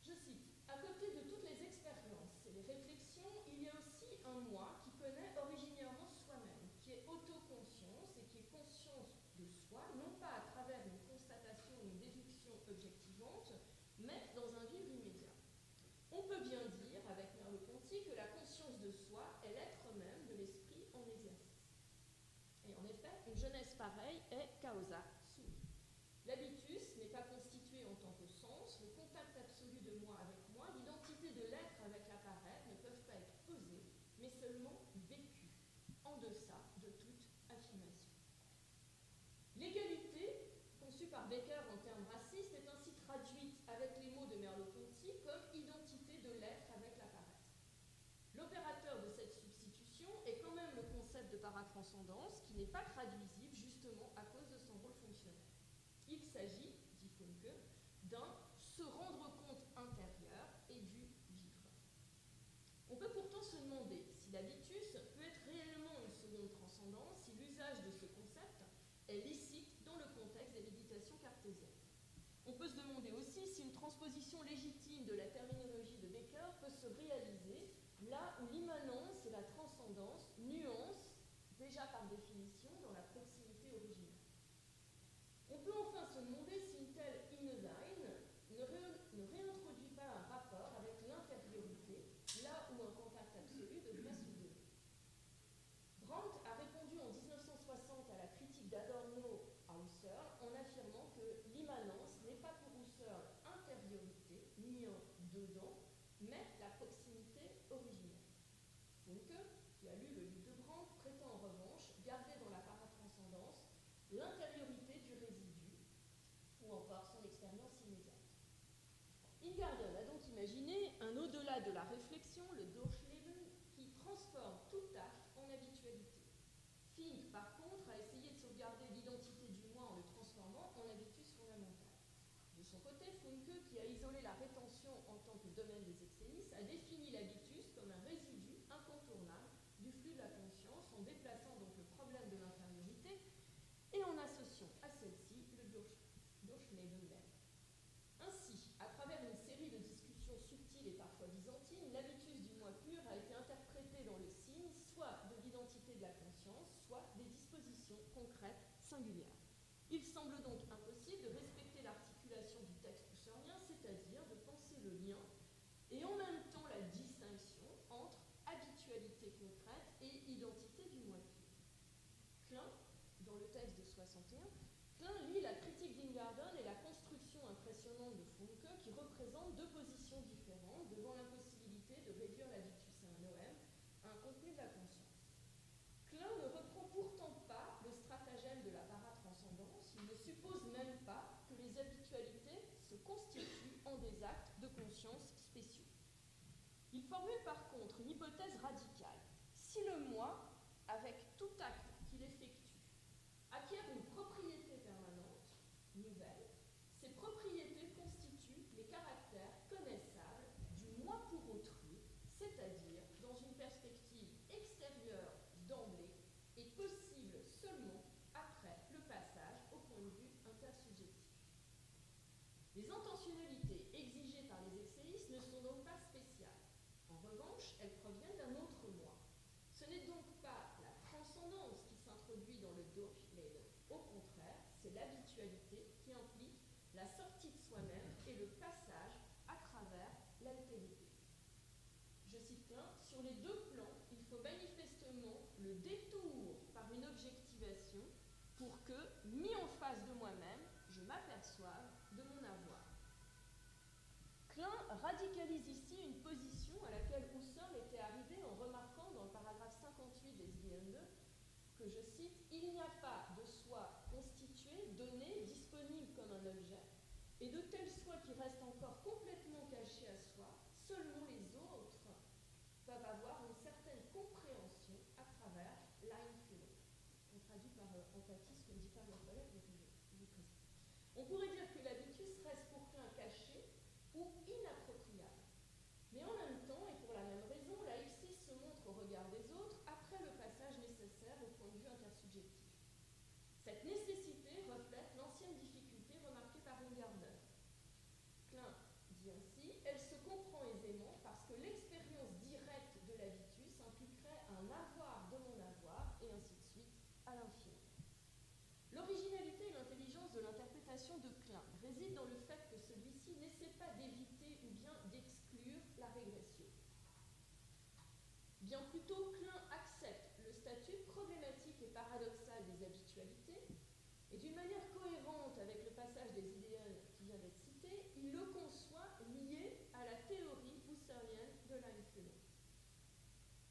Je cite, « À côté de toutes les expériences et les réflexions, il y a aussi un moi qui connaît originairement soi-même, qui est autoconscience et qui est conscience de soi, non pas à travers une constatation ou une déduction objectivante, mais dans un vivre immédiat. On peut bien dire, avec Merleau-Ponty, que la conscience de soi est l'être même de l'esprit en exercice. Et en effet, une jeunesse pareille est causa sui. L'habitus n'est pas constitué en tant que sens, le contact absolu de moi avec moi, l'identité de l'être avec l'appareil ne peuvent pas être posées, mais seulement vécues, en deçà de toute affirmation. L'égalité, conçue par Becker en termes racistes, est ainsi traduite avec les mots de Merleau-Ponty comme identité de l'être avec l'appareil. L'opérateur de cette substitution est quand même le concept de paratranscendance qui n'est pas traduisible justement à cause de son rôle fonctionnel. Il s'agit, dit Funke, d'un se rendre compte intérieur et du vivre. On peut pourtant se demander si l'habitus peut être réellement une seconde transcendance, si l'usage de ce concept est licite dans le contexte des méditations cartésiennes. On peut se demander aussi si une transposition légitime de la terminologie de Becker peut se réaliser là où l'immanence et la transcendance nuancent, déjà par définition, dans la proximité originale. On peut enfin se demander si une telle Innesein ne réintroduit pas un rapport avec l'intériorité, là où un contact absolu devrait se donner. Brandt a répondu en 1960 à la critique d'Adorno à Husserl en affirmant que l'immanence n'est pas pour Husserl intériorité, ni un dedans, mais la proximité originelle. Funke, qui a lu le livre de Brandt, prétend en revanche garder dans la paratranscendance l'intériorité du résidu, ou encore son expérience immédiate. Ingarden a donc imaginé un au-delà de la réflexion, le Durchleben, qui transforme tout acte en habitualité. Fink, par contre, a essayé de sauvegarder l'identité du moi en le transformant en habitus fondamental. De son côté, Funke, qui a isolé la rétention en tant que domaine des excénis, a défini l'habitus comme un résidu incontournable du flux de la conscience en déplaçant donc le problème de l'intériorité et en associant à celle-ci le Durchleben même. Ainsi, à travers une série de discussions subtiles et parfois byzantines, l'habitus du moi pur a été interprété dans le signe soit de l'identité de la conscience, soit des dispositions concrètes singulières. Il semble donc impossible de et en même temps la distinction entre habitualité concrète et identité du moi-même. Klein, dans le texte de 61, Klein lit la critique d'Ingarden et la construction impressionnante de Funke qui représente deux positions différentes devant l'impossibilité de réduire l'habitus à un noème, à un contenu de la conscience. Klein ne reprend pourtant pas le stratagème de la paratranscendance, il ne suppose même pas que les habitualités se constituent en des actes de conscience spéciaux. Il formule par contre une hypothèse radicale. Si le moi, avec tout acte qu'il effectue, acquiert une propriété permanente, nouvelle, ces propriétés constituent les caractères connaissables du moi pour autrui, c'est-à-dire dans une perspective extérieure d'emblée et possible seulement après le passage au point de vue intersubjectif. Les intentionnalités exigées par les essayistes ne sont donc pas spéciales. En revanche, elles proviennent d'un autre moi. Ce n'est donc pas la transcendance qui s'introduit dans le Durchleben. Au contraire, c'est l'habitualité qui implique la sortie de soi-même et le passage à travers l'altérité. Je cite Klein, sur les deux plans, il faut manifestement le détour par une objectivation pour que, mis en face de moi-même, je m'aperçoive de mon avoir. Klein radicalise ici une position à laquelle Husserl était arrivé en remarquant dans le paragraphe 58 des Ideen 2 que, je cite, « Il n'y a pas de soi constitué, donné, disponible comme un objet, et de tel soi qui reste encore complètement caché à soi, seulement les autres peuvent avoir une certaine compréhension à travers l'Einfühlung. » On traduit par empathie ce que dit par mon collègue, mais je précise. On pourrait dire que l'habitus reste pour Klein caché ou inappropriable. Mais en même temps, et pour la même raison, la ipsis se montre au regard des autres après le passage nécessaire au point de vue intersubjectif. Cette nécessité reflète l'ancienne difficulté remarquée par Ingarden. Klein dit ainsi, elle se comprend aisément parce que l'expérience directe de l'habitus impliquerait un avoir de mon avoir, et ainsi de suite, à l'infini. L'originalité et l'intelligence de l'interprétation de Klein réside dans le fait que celui-ci n'essaie pas d'éviter ou bien d'exclure la régression. Bien plutôt, Klein accepte le statut problématique et paradoxal des habitualités, et d'une manière cohérente avec le passage des idéaux qui vient d'être cité, il le conçoit lié à la théorie husserlienne de l'Einfühlung.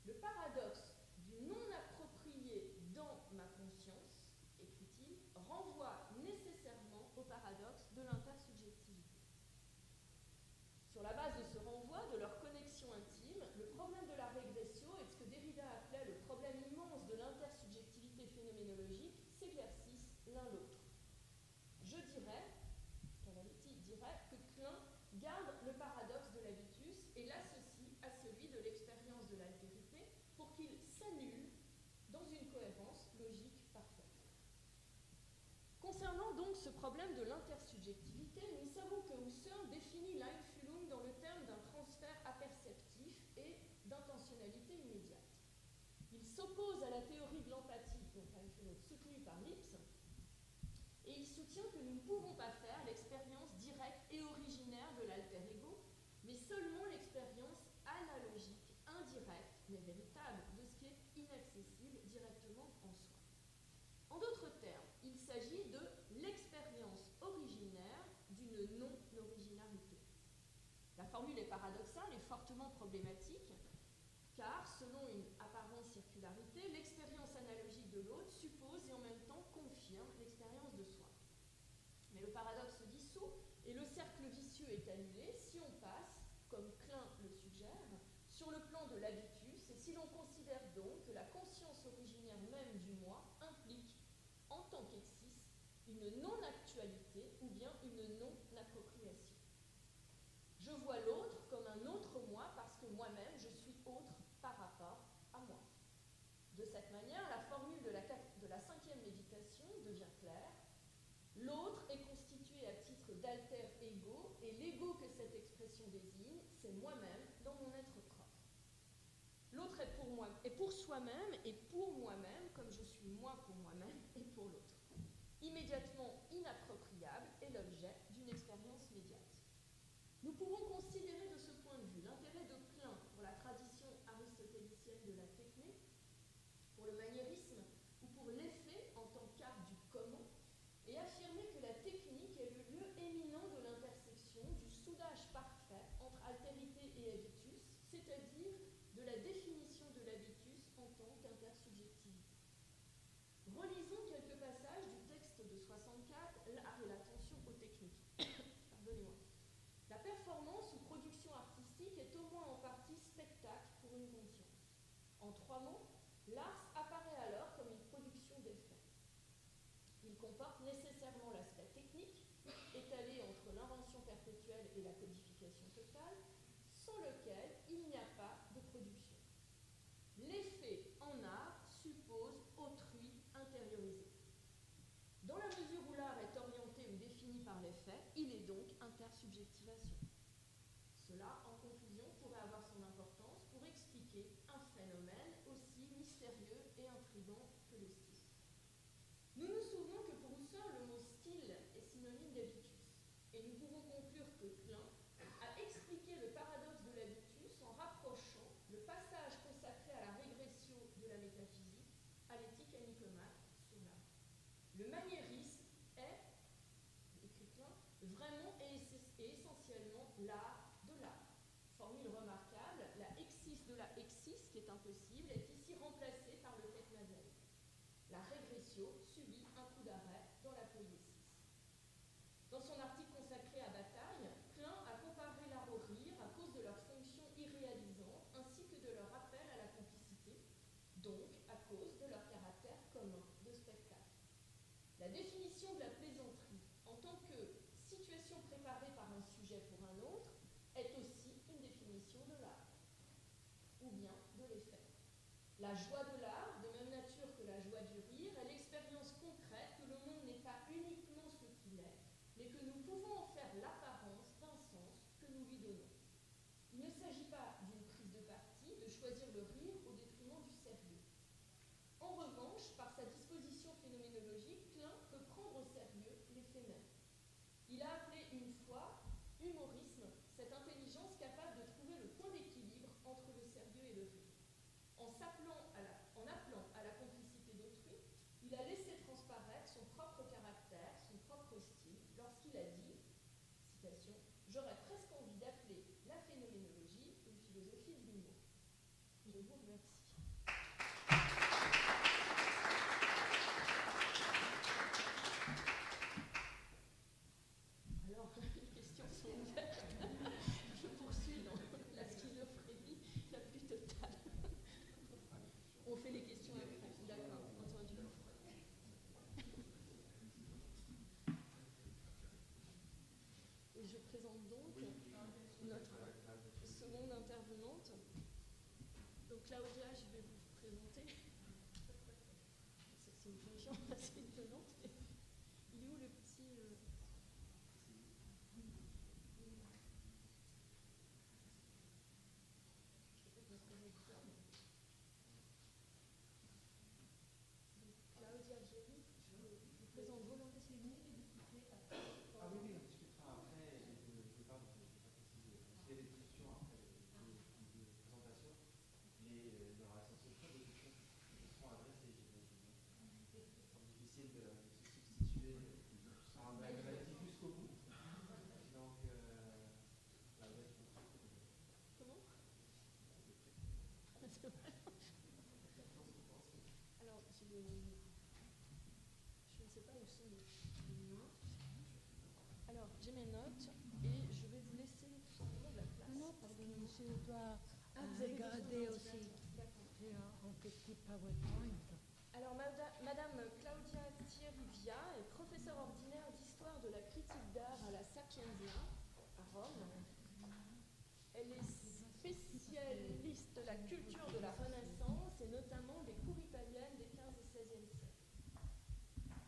Le paradoxe du non approprié dans ma conscience, écrit-il, renvoie nécessairement au paradoxe de l'intersubjectivité. Sur la base de ce renvoi, de leur connexion intime, le problème de la régressio et de ce que Derrida appelait le problème immense de l'intersubjectivité phénoménologique s'éclaircissent l'un l'autre. Je dirais, Cavaletti dirait, que Klein garde le paradoxe de l'habitus et l'associe à celui de l'expérience de l'altérité pour qu'il s'annule dans une cohérence logique parfaite. Concernant donc ce problème de l'intersubjectivité, nous savons que Husserl définit l'Einfühlung dans le terme d'un transfert aperceptif et d'intentionnalité immédiate. Il s'oppose à la théorie de l'empathie, donc Einfühlung soutenue par Lipps, et il soutient que nous ne pouvons pas faire l'expérience directe et originaire de l'alter ego, mais seulement l'expérience analogique, indirecte, mais véritable, de ce qui est inaccessible directement en soi. En d'autres termes, il s'agit de l'expérience originaire d'une non-originarité. La formule est paradoxale et fortement problématique, car, selon une apparente circularité, l'expérience analogique de l'autre suppose et en même temps confirme l'expérience de soi. Mais le paradoxe se dissout et le cercle vicieux est annulé si on passe, comme Klein le suggère, sur le plan de l'habitus et si l'on considère donc que la conscience originaire même du moi implique, en tant qu'exis, une non-actualité ou bien une non-appropriation. Je vois l'autre comme un autre moi parce que moi-même je suis autre par rapport à moi. De cette manière, la formule de la cinquième méditation devient claire. L'autre est constitué à titre d'alter ego et l'ego que cette expression désigne, c'est moi-même dans mon être propre. L'autre est pour soi-même et pour moi-même comme je suis moi pour moi-même et pour l'autre. Immédiatement inappropriable est l'objet d'une expérience médiate. Nous pouvons considérer de ce point de vue de la technique, pour le maniérisme ou pour l'effet en tant qu'art du comment, et affirmer que la technique est le lieu éminent de l'intersection, du soudage parfait entre altérité et habitus, c'est-à-dire de la définition de l'habitus en tant qu'intersubjectivité. Relisons quelques passages du texte de 64, l'art et l'attention aux techniques. Pardonnez-moi. La performance ou production artistique est au moins en partie spectacle pour une conscience. En 3 mots, l'art apparaît alors comme une production d'effets. Il comporte nécessairement l'aspect technique, étalé entre l'invention perpétuelle et la codification totale, sans lequel il n'y a pas de production. L'effet en art suppose autrui intériorisé. Dans la mesure où l'art est orienté ou défini par l'effet, il est donc intersubjectivation. Cela, en conclusion, pourrait avoir son importance pour expliquer un phénomène aussi mystérieux et intrigant que le style. Nous nous souvenons que pour Husserl, le mot style est synonyme d'habitus, et nous pouvons conclure que Klein a expliqué le paradoxe de l'habitus en rapprochant le passage consacré à la régression de la métaphysique à l'éthique à Nicomaque sur l'art. Le maniérisme est, écrit Klein, vraiment et essentiellement l'art de l'art. Formule remarquable, la exis de la exis, qui est impossible, est ici remplacée par le technasel. La régression subit un coup d'arrêt dans la poésie. Dans son article consacré à Bataille, Klein a comparé l'art au rire à cause de leur fonction irréalisante ainsi que de leur appel à la complicité, donc à cause de leur caractère commun de spectacle. La définition de la plaisanterie en tant que situation préparée par un sujet pour un autre est aussi une définition de l'art, ou bien de l'effet. La joie de l'art, de même nature que la joie du rire, est l'expérience concrète que le monde n'est pas uniquement ce qu'il est, mais que nous pouvons en faire l'apparence d'un sens que nous lui donnons. Il ne s'agit pas d'une prise de parti, de choisir le rire au détriment du sérieux. En revanche, par sa disposition phénoménologique, Klein peut prendre au sérieux l'effet même. Il a appelé une fois humorisme cette intelligence capable de trouver le point d'équilibre entre le sérieux et le rire. En appelant à la complicité d'autrui, il a laissé transparaître son propre caractère, son propre style, lorsqu'il a dit, citation, « J'aurais presque envie d'appeler la phénoménologie une philosophie de l'humour. » Je vous remercie. Alors, les questions sont ouvertes. Je poursuis dans la schizophrénie la plus totale. On fait les questions après. D'accord, entendu. Et je présente donc notre seconde intervenante. Donc Claudia, je vais vous présenter. C'est une fonction assez étonnante. Il est où le petit... Claudia Géry, je vous présente volontiers. Ah oui, on discutera après. Pardon, je n'ai pas précisé. Il y a des discussions après de présentation, mais il y aura essentiellement des questions qui seront adressées, j'imagine. C'est difficile de se substituer. On va être jusqu'au bout. Donc, la vraie Comment? Alors, je ne sais pas où sont les notes. Alors, j'ai mes notes et je vais vous laisser la place. Non, parce que je dois vous avez regarder besoin d'un aussi. ordinateur. D'accord. J'ai un petit PowerPoint. Alors, Madame Claudia Thierry-Via est professeure ordinaire d'histoire de la critique d'art à la Sapienza, à Rome. Elle est spécialiste de la culture de la Renaissance et notamment des cours italiennes des 15 et 16e siècles.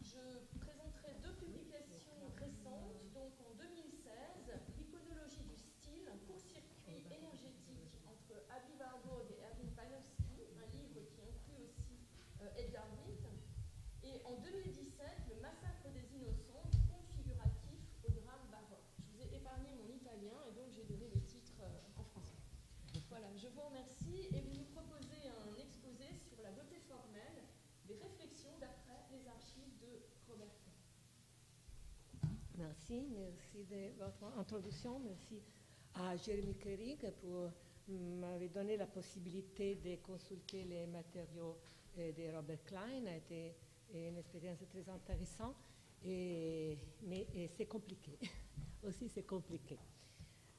Je présenterai 2 publications récentes, donc en 2016, l'iconologie du style, un court-circuit énergétique entre Aby Warburg et Erwin Panofsky, un livre qui inclut aussi Edgar Witt, et en 2017, le massacre des innocents, du conte figuratif au drame baroque. Je vous ai épargné mon italien et donc j'ai donné le titre en français. Voilà, je vous remercie et vous nous proposez un Merci de votre introduction. Merci à Jérémy Kering pour m'avoir donné la possibilité de consulter les matériaux de Robert Klein. Ça a été une expérience très intéressante, mais c'est compliqué. Aussi, c'est compliqué.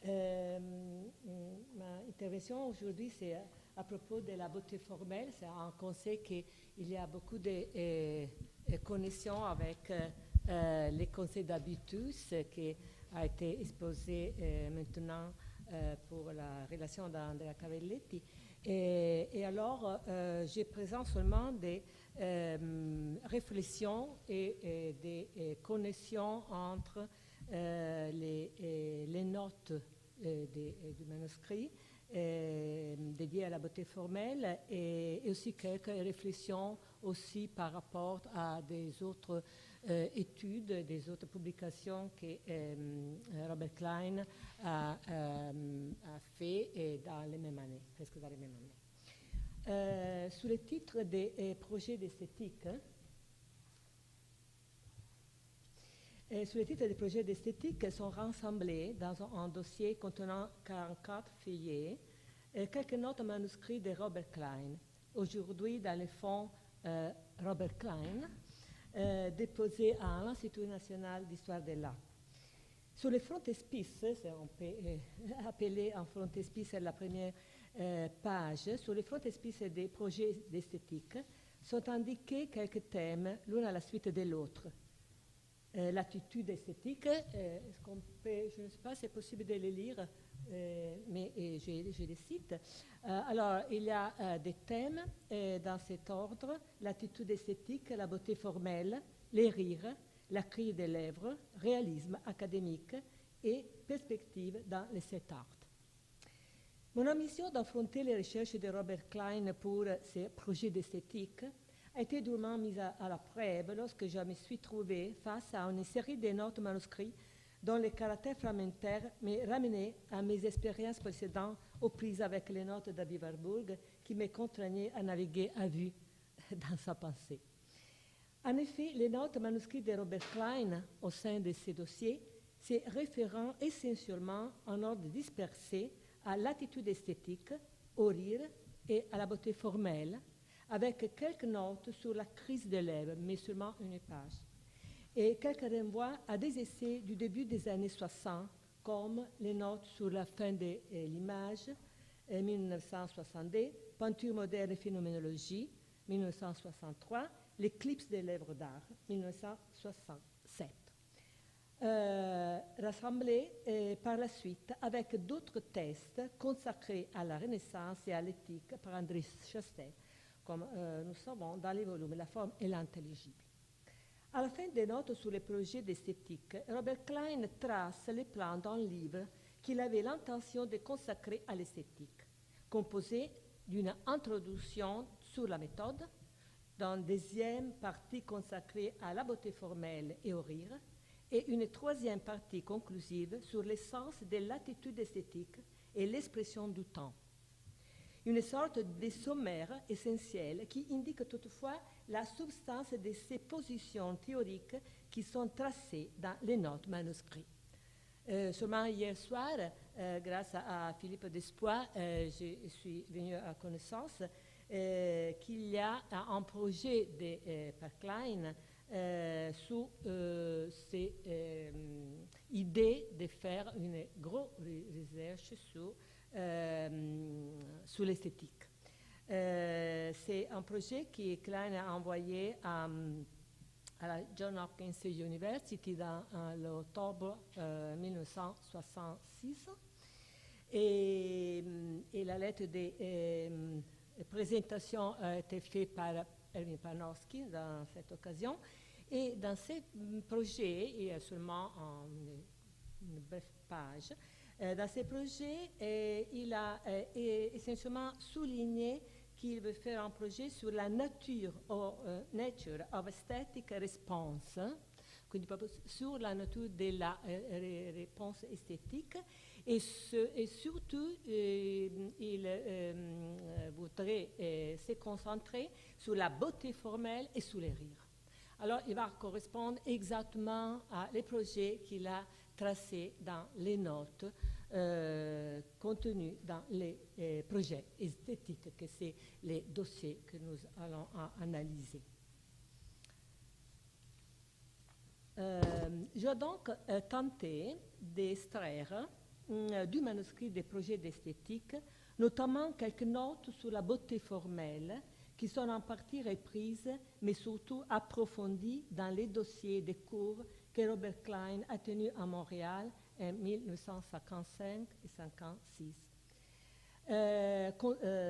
Ma intervention aujourd'hui, c'est à propos de la beauté formelle. C'est un conseil qu'il y a beaucoup de connexions avec les conseils d'habitus qui a été exposé maintenant pour la relation d'Andrea Cavelletti. Et alors, je présente seulement des réflexions et des connexions entre les notes du manuscrit dédiées à la beauté formelle et aussi quelques réflexions aussi par rapport à des autres études, des autres publications que Robert Klein a fait dans les mêmes années, presque dans les mêmes années. Sous le titre des projets d'esthétique, sous le titre des projets d'esthétique sont rassemblés dans un dossier contenant 44 feuillets quelques notes manuscrites de Robert Klein, aujourd'hui dans le fonds Robert Klein, déposé à l'Institut national d'histoire de l'art. Sur le frontispice, on peut appeler un frontispice la première page, sur le frontispice des projets d'esthétique sont indiqués quelques thèmes, l'un à la suite de l'autre. L'attitude esthétique, je ne sais pas si c'est possible de les lire, mais je les cite. Alors, il y a des thèmes dans cet ordre: l'attitude esthétique, la beauté formelle, les rires, la crise des lèvres, réalisme académique et perspective dans le set art. Mon ambition d'affronter les recherches de Robert Klein pour ces projets d'esthétique a été durement mise à la preuve lorsque je me suis trouvée face à une série de notes manuscrites dont le caractère fragmentaire me ramenait à mes expériences précédentes aux prises avec les notes d'Abby Warburg qui me contraignaient à naviguer à vue dans sa pensée. En effet, les notes manuscrites de Robert Klein au sein de ces dossiers se référant essentiellement en ordre dispersé à l'attitude esthétique, au rire et à la beauté formelle, avec quelques notes sur la crise des lèvres, mais seulement une page, et quelques renvois à des essais du début des années 60, comme les notes sur la fin de l'image, 1962, peinture moderne et phénoménologie, 1963, l'éclipse des lèvres d'art, 1967. Rassemblés par la suite avec d'autres textes consacrés à la Renaissance et à l'éthique par André Chastel, comme nous savons dans les volumes La forme et l'intelligible. À la fin des notes sur les projets d'esthétique, Robert Klein trace les plans d'un livre qu'il avait l'intention de consacrer à l'esthétique, composé d'une introduction sur la méthode, d'une deuxième partie consacrée à la beauté formelle et au rire, et une troisième partie conclusive sur l'essence de l'attitude esthétique et l'expression du temps. Une sorte de sommaire essentiel qui indique toutefois la substance de ces positions théoriques qui sont tracées dans les notes manuscrites. Seulement hier soir, grâce à Philippe Despois, je suis venue à connaissance qu'il y a un projet par Klein sous ces idées de faire une grosse recherche sur l'esthétique. C'est un projet que Klein a envoyé à la Johns Hopkins University dans l'octobre 1966 et la lettre de présentation a été faite par Erwin Panofsky dans cette occasion. Et dans ce projet, il y a seulement une brève page. Dans ce projet, il a essentiellement souligné qu'il veut faire un projet sur la nature of aesthetic response, quindi proprio sur la nature de la réponse esthétique, et surtout, il voudrait se concentrer sur la beauté formelle et sur les rires. Alors, il va correspondre exactement à les projets qu'il a tracés dans les notes contenues dans les projets esthétiques, que c'est les dossiers que nous allons analyser. J'ai donc tenté d'extraire du manuscrit des projets d'esthétique, notamment quelques notes sur la beauté formelle, qui sont en partie reprises, mais surtout approfondies dans les dossiers des cours que Robert Klein a tenus à Montréal en 1955 et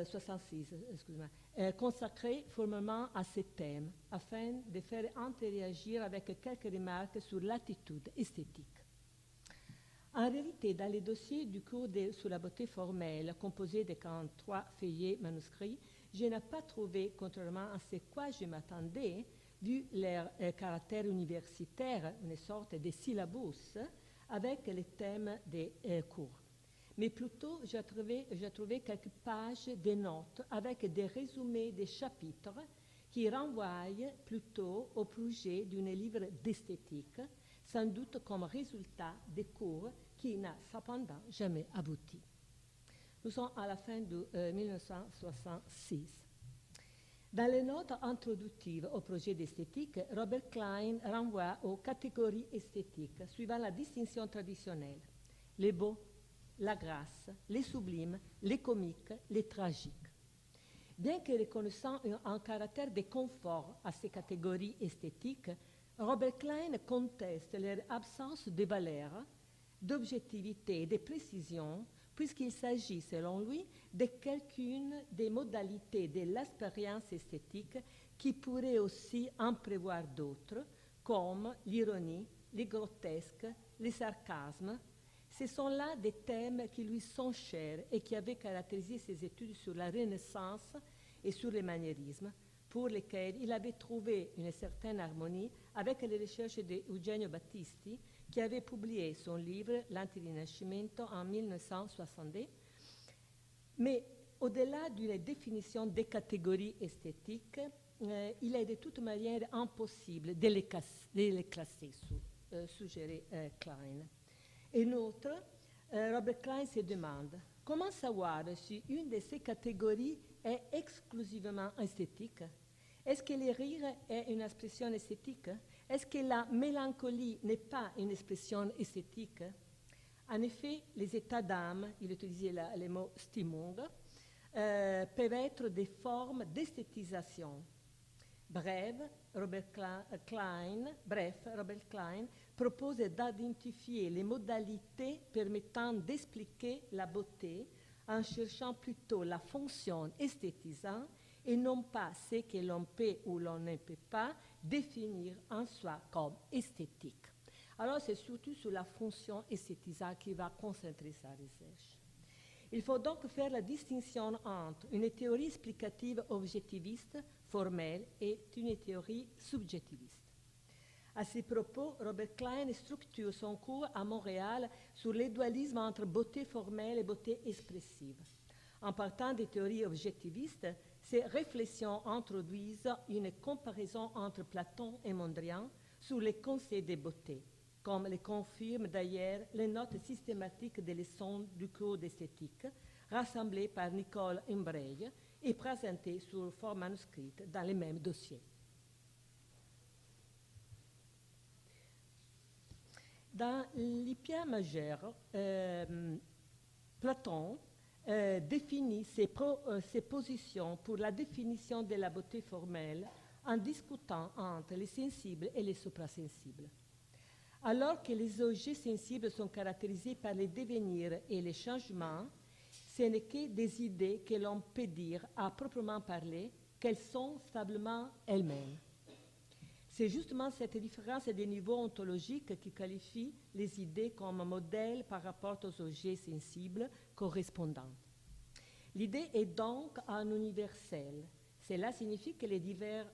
66, consacrés formellement à ce thème, afin de faire interagir avec quelques remarques sur l'attitude esthétique. En réalité, dans les dossiers du cours sur la beauté formelle, composé de 43 feuillets manuscrits, je n'ai pas trouvé, contrairement à ce quoi je m'attendais, vu leur caractère universitaire, une sorte de syllabus avec les thèmes des cours. Mais plutôt, j'ai trouvé quelques pages de notes avec des résumés des chapitres qui renvoient plutôt au projet d'un livre d'esthétique, sans doute comme résultat des cours qui n'a cependant jamais abouti. Nous sommes à la fin de 1966. Dans les notes introductives au projet d'esthétique, Robert Klein renvoie aux catégories esthétiques suivant la distinction traditionnelle: les beaux, la grâce, les sublimes, les comiques, les tragiques. Bien que reconnaissant un caractère de confort à ces catégories esthétiques, Robert Klein conteste leur absence de valeur, d'objectivité et de précision, puisqu'il s'agit, selon lui, de quelqu'une des modalités de l'expérience esthétique qui pourrait aussi en prévoir d'autres, comme l'ironie, les grotesques, les sarcasmes. Ce sont là des thèmes qui lui sont chers et qui avaient caractérisé ses études sur la Renaissance et sur le maniérisme, pour lesquels il avait trouvé une certaine harmonie avec les recherches de Eugenio Battisti, qui avait publié son livre L'Antirinascimento en 1962. Mais au-delà d'une définition des catégories esthétiques, il est de toute manière impossible de les classer, suggérait Klein. Et autre, Robert Klein se demande comment savoir si une de ces catégories est exclusivement esthétique. Est-ce que le rire est une expression esthétique? Est-ce que la mélancolie n'est pas une expression esthétique? En effet, les états d'âme, il utilisait le mot Stimmung, peuvent être des formes d'esthétisation. Bref, Robert Klein propose d'identifier les modalités permettant d'expliquer la beauté en cherchant plutôt la fonction esthétisante et non pas ce que l'on peut ou l'on ne peut pas définir en soi comme esthétique. Alors c'est surtout sur la fonction esthétisante qu'il va concentrer sa recherche. Il faut donc faire la distinction entre une théorie explicative objectiviste, formelle, et une théorie subjectiviste. À ce propos, Robert Klein structure son cours à Montréal sur le dualisme entre beauté formelle et beauté expressive. En partant des théories objectivistes, ces réflexions introduisent une comparaison entre Platon et Mondrian sur les concepts de beauté, comme le confirment d'ailleurs les notes systématiques des leçons du cours d'esthétique, rassemblées par Nicole Imbrey et présentées sous forme manuscrite dans les mêmes dossiers. Dans l'Hypia majeur, Platon définit ses positions pour la définition de la beauté formelle en discutant entre les sensibles et les suprasensibles. Alors que les objets sensibles sont caractérisés par les devenirs et les changements, ce n'est que des idées que l'on peut dire, à proprement parler, qu'elles sont stablement elles-mêmes. C'est justement cette différence des niveaux ontologiques qui qualifie les idées comme modèles par rapport aux objets sensibles correspondants. L'idée est donc un universel. Cela signifie que les divers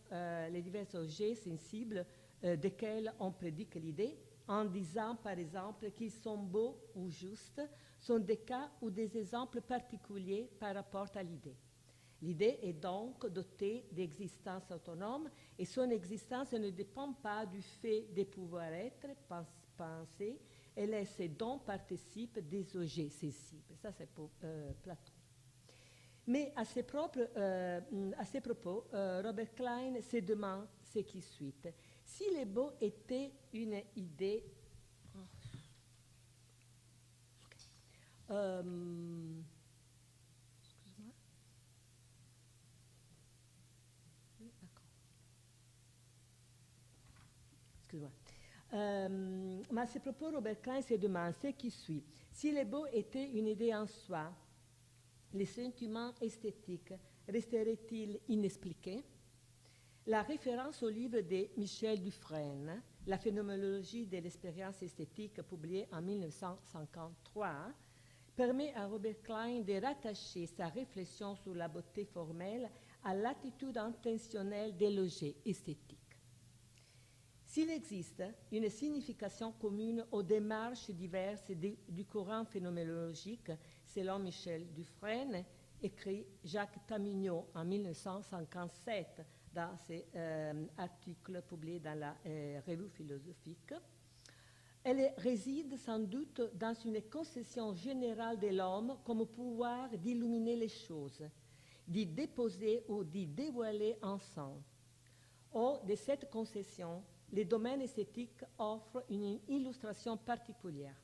objets sensibles desquels on prédit l'idée, en disant par exemple qu'ils sont beaux ou justes, sont des cas ou des exemples particuliers par rapport à l'idée. L'idée est donc dotée d'existence autonome et son existence ne dépend pas du fait de pouvoir être pensée. Elle est donc participe des objets sensibles. Ça, c'est pour Platon. Mais à ses propos, Robert Klein se demande ce qui suit. Si le beau était une idée... excuse-moi. Oui, d'accord. Excuse-moi. Mais à ce propos, Robert Klein se demande ce qui suit. Si le beau était une idée en soi, les sentiments esthétiques resteraient-ils inexpliqués? La référence au livre de Michel Dufresne, La phénoménologie de l'expérience esthétique, publié en 1953, permet à Robert Klein de rattacher sa réflexion sur la beauté formelle à l'attitude intentionnelle des l'objet esthétique. S'il existe une signification commune aux démarches diverses du courant phénoménologique, selon Michel Dufresne, écrit Jacques Tamigno en 1957 dans ses articles publiés dans la Revue philosophique, elle réside sans doute dans une conception générale de l'homme comme pouvoir d'illuminer les choses, d'y déposer ou d'y dévoiler ensemble. Or, de cette conception, le domaine esthétique offre une illustration particulière.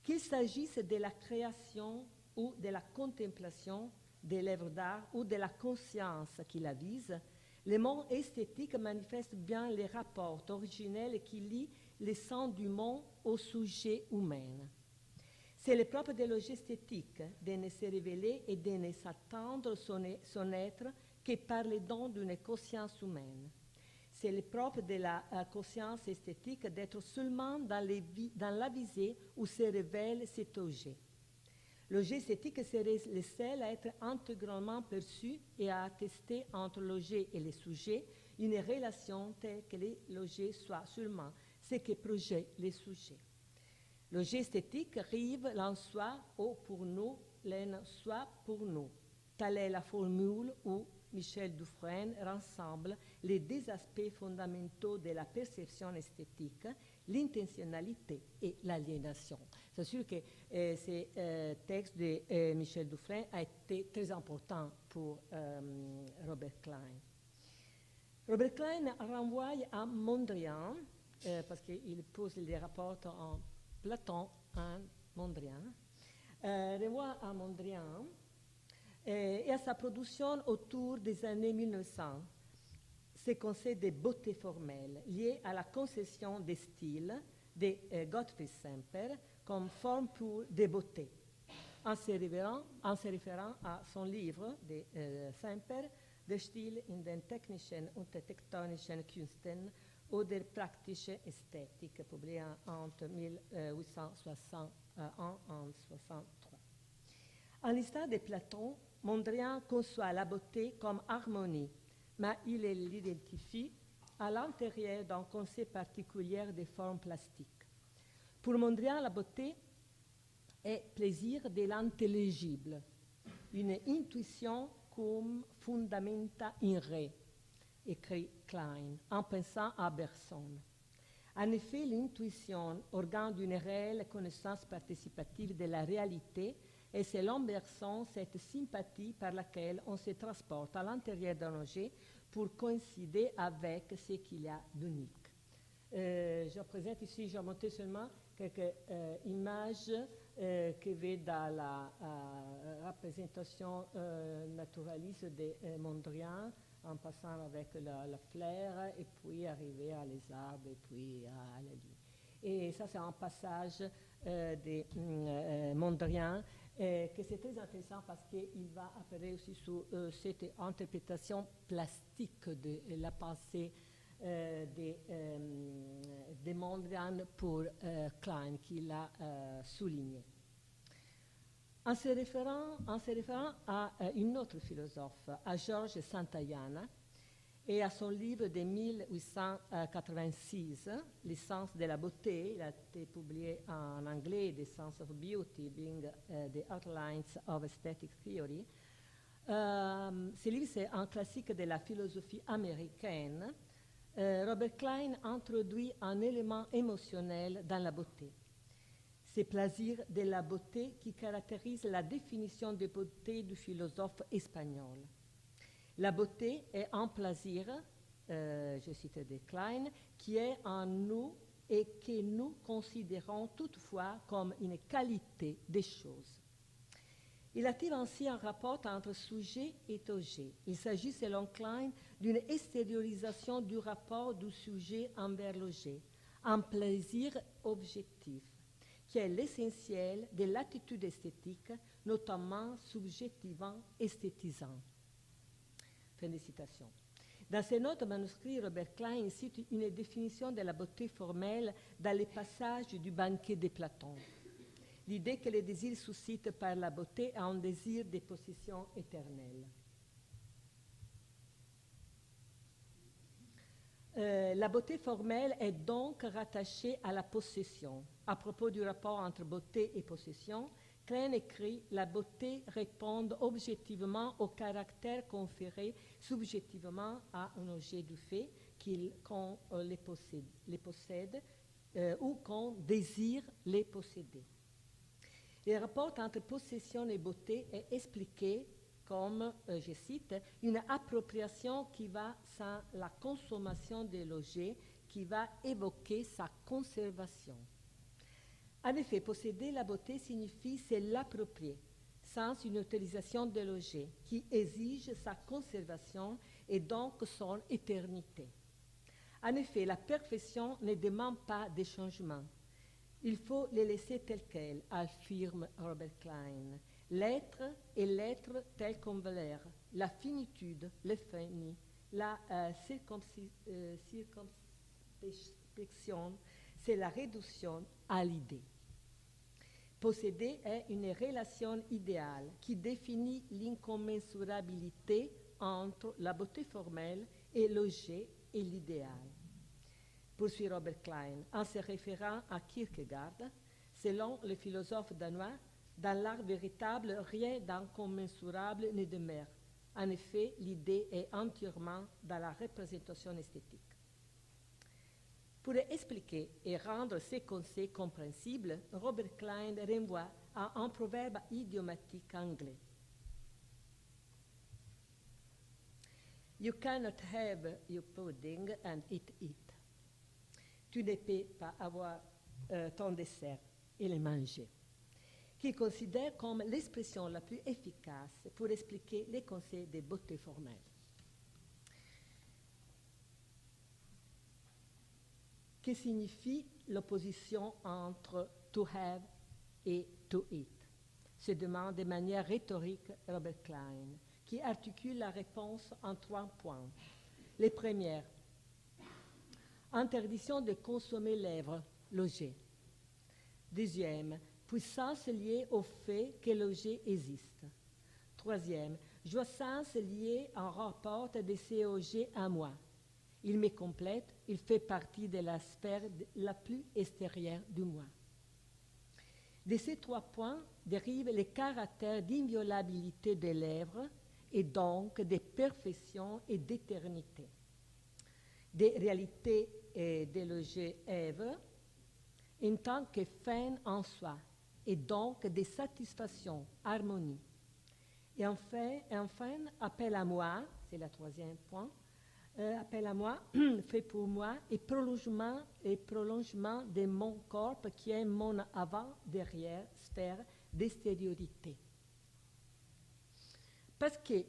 Qu'il s'agisse de la création ou de la contemplation de l'œuvre d'art ou de la conscience qui la vise, le monde esthétique manifeste bien les rapports originels qui lient les sens du monde au sujet humain. C'est le propre de l'objet esthétique de ne se révéler et de ne s'attendre son être que par les dons d'une conscience humaine. C'est le propre de la conscience esthétique d'être seulement dans la visée où se révèle cet objet. L'objet esthétique serait le seul à être intégralement perçu et à attester entre l'objet et le sujet une relation telle que l'objet soit seulement ce que projette le sujet. L'objet esthétique rive l'en soi ou pour nous, l'en soi pour nous. Telle est la formule où Michel Dufresne rassemble les deux aspects fondamentaux de la perception esthétique, l'intentionnalité et l'aliénation. C'est sûr que ce texte de Michel Dufresne a été très important pour Robert Klein. Robert Klein renvoie à Mondrian, parce qu'il pose les rapports en Platon et Mondrian, renvoie à Mondrian et à sa production autour des années 1900, ce concept de beauté formelle lié à la conception des styles de Gottfried Semper comme forme pure de beauté, en se référant à son livre de Semper, Der Stil in den technischen und tektonischen Künsten oder praktische Ästhetik, publié entre 1861 et 1863. À l'instar de Platon, Mondrian conçoit la beauté comme harmonie, mais il l'identifie à l'intérieur d'un concept particulier des formes plastiques. Pour Mondrian, la beauté est plaisir de l'intelligible, une intuition cum fundamenta in re, écrit Klein, en pensant à Bergson. En effet, l'intuition, organe d'une réelle connaissance participative de la réalité, est selon Bergson cette sympathie par laquelle on se transporte à l'intérieur d'un objet pour coïncider avec ce qu'il y a d'unique. Je présente ici, j'ai monté seulement quelques images qui vont dans la représentation naturaliste de Mondrian, en passant avec la fleur, et puis arriver à les arbres, et puis à la lune. Et ça, c'est un passage de Mondrian, que c'est très intéressant parce qu'il va apparaître aussi sur cette interprétation plastique de la pensée de Mondrian pour Klein, qu'il a souligné. En se référant à une autre philosophe, à Georges Santayana, et à son livre de 1886, L'essence de la beauté, il a été publié en anglais, The Sense of Beauty, being the Outlines of Aesthetic Theory, Ce livre, c'est un classique de la philosophie américaine. Robert Klein introduit un élément émotionnel dans la beauté. C'est plaisir de la beauté qui caractérise la définition de beauté du philosophe espagnol. La beauté est un plaisir, je cite de Klein, qui est en nous et que nous considérons toutefois comme une qualité des choses. Il active ainsi un rapport entre sujet et objet. Il s'agit, selon Klein, d'une extériorisation du rapport du sujet envers l'objet, un plaisir objectif, qui est l'essentiel de l'attitude esthétique, notamment subjectivement esthétisant. Fin de citation. Dans ses notes manuscrites, Robert Klein cite une définition de la beauté formelle dans les passages du banquet de Platon. L'idée que le désir suscite par la beauté a un désir de possession éternelle. La beauté formelle est donc rattachée à la possession. À propos du rapport entre beauté et possession, Klein écrit « La beauté répond objectivement au caractère conféré subjectivement à un objet du fait qu'on les possède ou qu'on désire les posséder. » Le rapport entre possession et beauté est expliqué comme, je cite, une appropriation qui va sans la consommation de l'objet, qui va évoquer sa conservation. En effet, posséder la beauté signifie se l'approprier, sans une utilisation de l'objet, qui exige sa conservation et donc son éternité. En effet, la perfection ne demande pas de changement. Il faut les laisser telles quelles, affirme Robert Klein. L'être est l'être tel qu'on veut l'être. La finitude, le fini, la circonspection, c'est la réduction à l'idée. Posséder est une relation idéale qui définit l'incommensurabilité entre la beauté formelle et l'objet et l'idéal. Poursuit Robert Klein, en se référant à Kierkegaard, selon le philosophe danois, dans l'art véritable, rien d'incommensurable ne demeure. En effet, l'idée est entièrement dans la représentation esthétique. Pour expliquer et rendre ces concepts compréhensibles, Robert Klein renvoie à un proverbe idiomatique anglais. You cannot have your pudding and eat it. Tu ne peux pas avoir ton dessert et le manger, qu'il considère comme l'expression la plus efficace pour expliquer les concepts de beauté formelle. Que signifie l'opposition entre to have et to eat? Se demande de manière rhétorique Robert Klein, qui articule la réponse en 3 points. Les premières, interdiction de consommer l'œuvre, l'objet. Deuxième, puissance liée au fait que l'objet existe. Troisième, jouissance liée en rapport de ces objets à moi. Il me complète, il fait partie de la sphère la plus extérieure du moi. De ces 3 points dérivent les caractères d'inviolabilité de l'œuvre et donc de perfection et d'éternité, des réalités et de l'objet œuvre en tant que fin en soi et donc de satisfaction, harmonie. Et enfin, appel à moi, c'est le 3e point, appel à moi, fait pour moi, et prolongement de mon corps qui est mon avant-derrière sphère d'extériorité. Parce que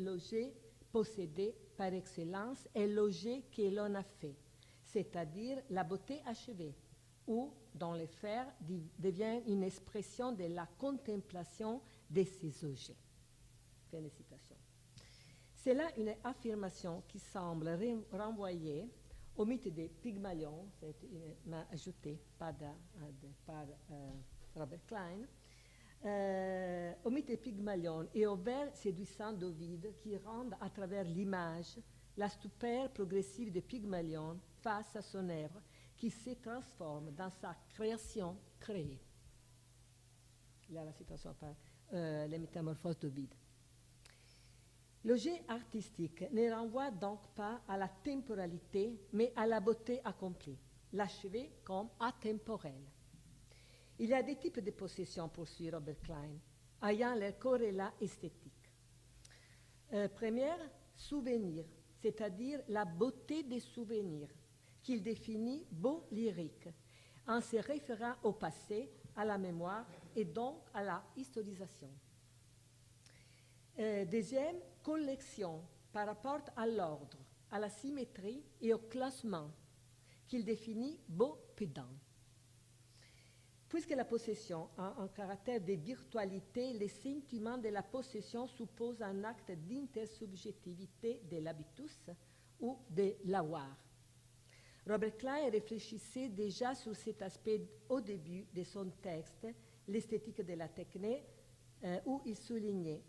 l'objet possédé par excellence est l'objet que l'on a fait, c'est-à-dire la beauté achevée, ou, dans les faits, devient une expression de la contemplation de ces objets. Fin de citation. C'est là une affirmation qui semble renvoyer au mythe de Pygmalion, c'est ajouté par Robert Klein, au mythe de Pygmalion et au vers séduisant d'Ovide qui rendent à travers l'image la stupeur progressive de Pygmalion face à son œuvre qui se transforme dans sa création créée. Là, la citation par les métamorphoses d'Ovide. L'objet artistique ne renvoie donc pas à la temporalité, mais à la beauté accomplie, l'achevé comme atemporel. Il y a des types de possessions, poursuit Robert Klein, ayant leur corrélat esthétique. Première, souvenir, c'est-à-dire la beauté des souvenirs, qu'il définit beau lyrique, en se référant au passé, à la mémoire et donc à la historisation. Deuxième, collection par rapport à l'ordre, à la symétrie et au classement, qu'il définit beau pédant. Puisque la possession a un caractère de virtualité, le sentiment de la possession suppose un acte d'intersubjectivité de l'habitus ou de l'avoir. Robert Klein réfléchissait déjà sur cet aspect au début de son texte, l'esthétique de la techné, où il soulignait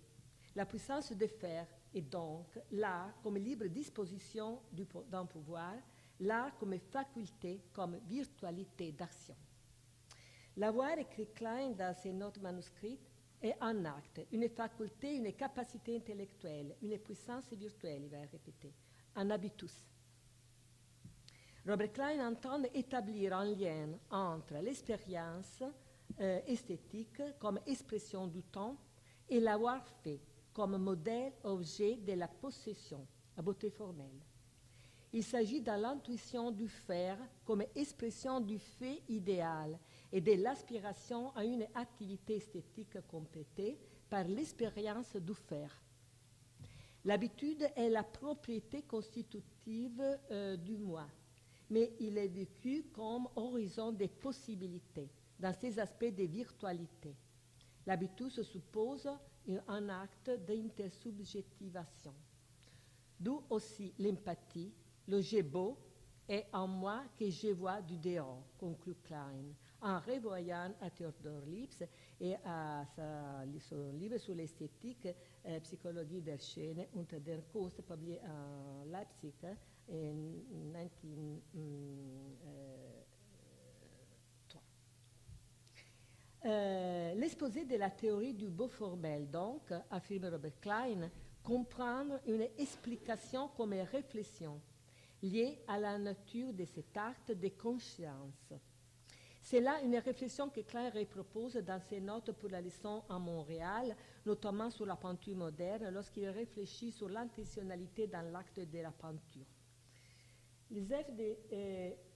la puissance de faire et donc l'art comme libre disposition d'un pouvoir, l'art comme faculté, comme virtualité d'action. L'avoir, écrit Klein dans ses notes manuscrites, est un acte, une faculté, une capacité intellectuelle, une puissance virtuelle, il va répéter, un habitus. Robert Klein entend établir un lien entre l'expérience esthétique comme expression du temps et l'avoir fait comme modèle objet de la possession, la beauté formelle. Il s'agit de l'intuition du faire comme expression du fait idéal et de l'aspiration à une activité esthétique complétée par l'expérience du faire. L'habitude est la propriété constitutive du moi, mais il est vécu comme horizon des possibilités, dans ses aspects de virtualité. L'habitus suppose un acte d'intersubjectivation. D'où aussi l'empathie, le je beau est en moi que je vois du dehors, conclut Klein, en revoyant à Theodor Lipps et à son livre sur l'esthétique, Psychologie der Schöne unter der Kunst, publié à Leipzig en 1903. L'exposé de la théorie du beau formel, donc, affirme Robert Klein, comprendre une explication comme réflexion liée à la nature de cet acte de conscience. C'est là une réflexion que Klein repropose dans ses notes pour la leçon à Montréal, notamment sur la peinture moderne, lorsqu'il réfléchit sur l'intentionnalité dans l'acte de la peinture. Les œuvres de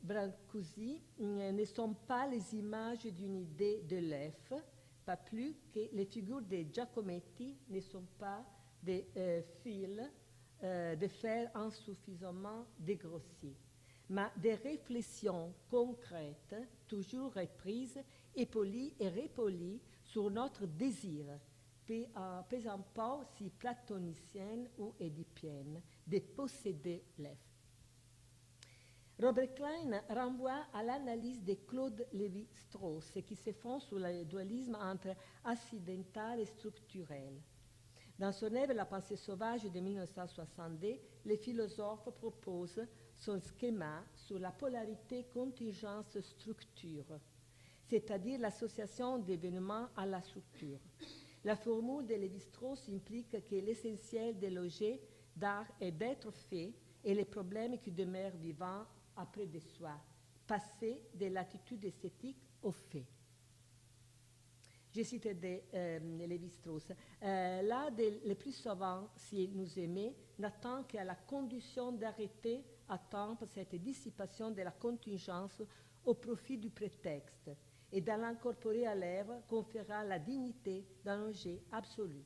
Brancusi ne sont pas les images d'une idée de l'œuf, pas plus que les figures de Giacometti ne sont pas des fils de fer insuffisamment dégrossis, mais des réflexions concrètes, toujours reprises, épolies et repolies sur notre désir, pesant pas si platonicienne ou édipienne, de posséder l'œuf. Robert Klein renvoie à l'analyse de Claude Lévi-Strauss qui se fonde sur le dualisme entre accidental et structurel. Dans son œuvre La pensée sauvage de 1962, le philosophe propose son schéma sur la polarité contingence-structure, c'est-à-dire l'association d'événements à la structure. La formule de Lévi-Strauss implique que l'essentiel de l'objet d'art est d'être fait et les problèmes qui demeurent vivants après de soi, passer de l'attitude esthétique au fait. Je cite Lévi-Strauss. L'art le plus souvent, s'il nous aimait, n'attend qu'à la condition d'arrêter à temps cette dissipation de la contingence au profit du prétexte et d'en l'incorporer à l'œuvre conférant la dignité d'un objet absolu.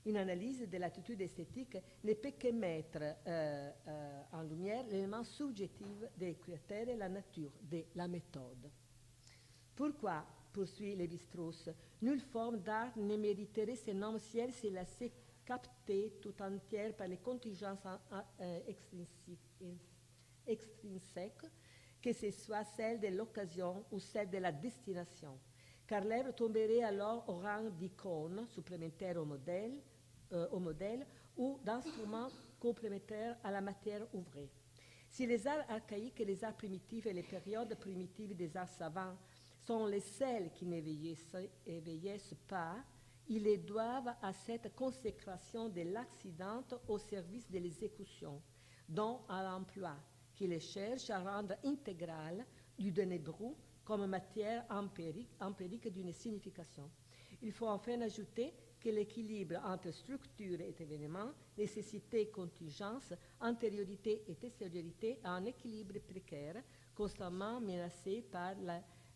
Une analyse de l'attitude esthétique ne peut que mettre en lumière l'élément subjectif des critères et la nature de la méthode. Pourquoi, poursuit Lévi-Strauss, nulle forme d'art ne mériterait ce nom si elle se laissait capter tout entière par les contingences extrinsèques, que ce soit celle de l'occasion ou celle de la destination, car l'œuvre tomberait alors au rang d'icône supplémentaire au modèle ou d'instrument complémentaire à la matière ouvrée. Si les arts archaïques et les arts primitifs et les périodes primitives des arts savants sont les seuls qui n'éveillissent pas, Ils les doivent à cette consécration de l'accident au service de l'exécution, dont à l'emploi, qui les cherche à rendre intégral du donné brut comme matière empirique d'une signification. Il faut enfin ajouter que l'équilibre entre structure et événement, nécessité et contingence, antériorité et extériorité est un équilibre précaire, constamment menacé par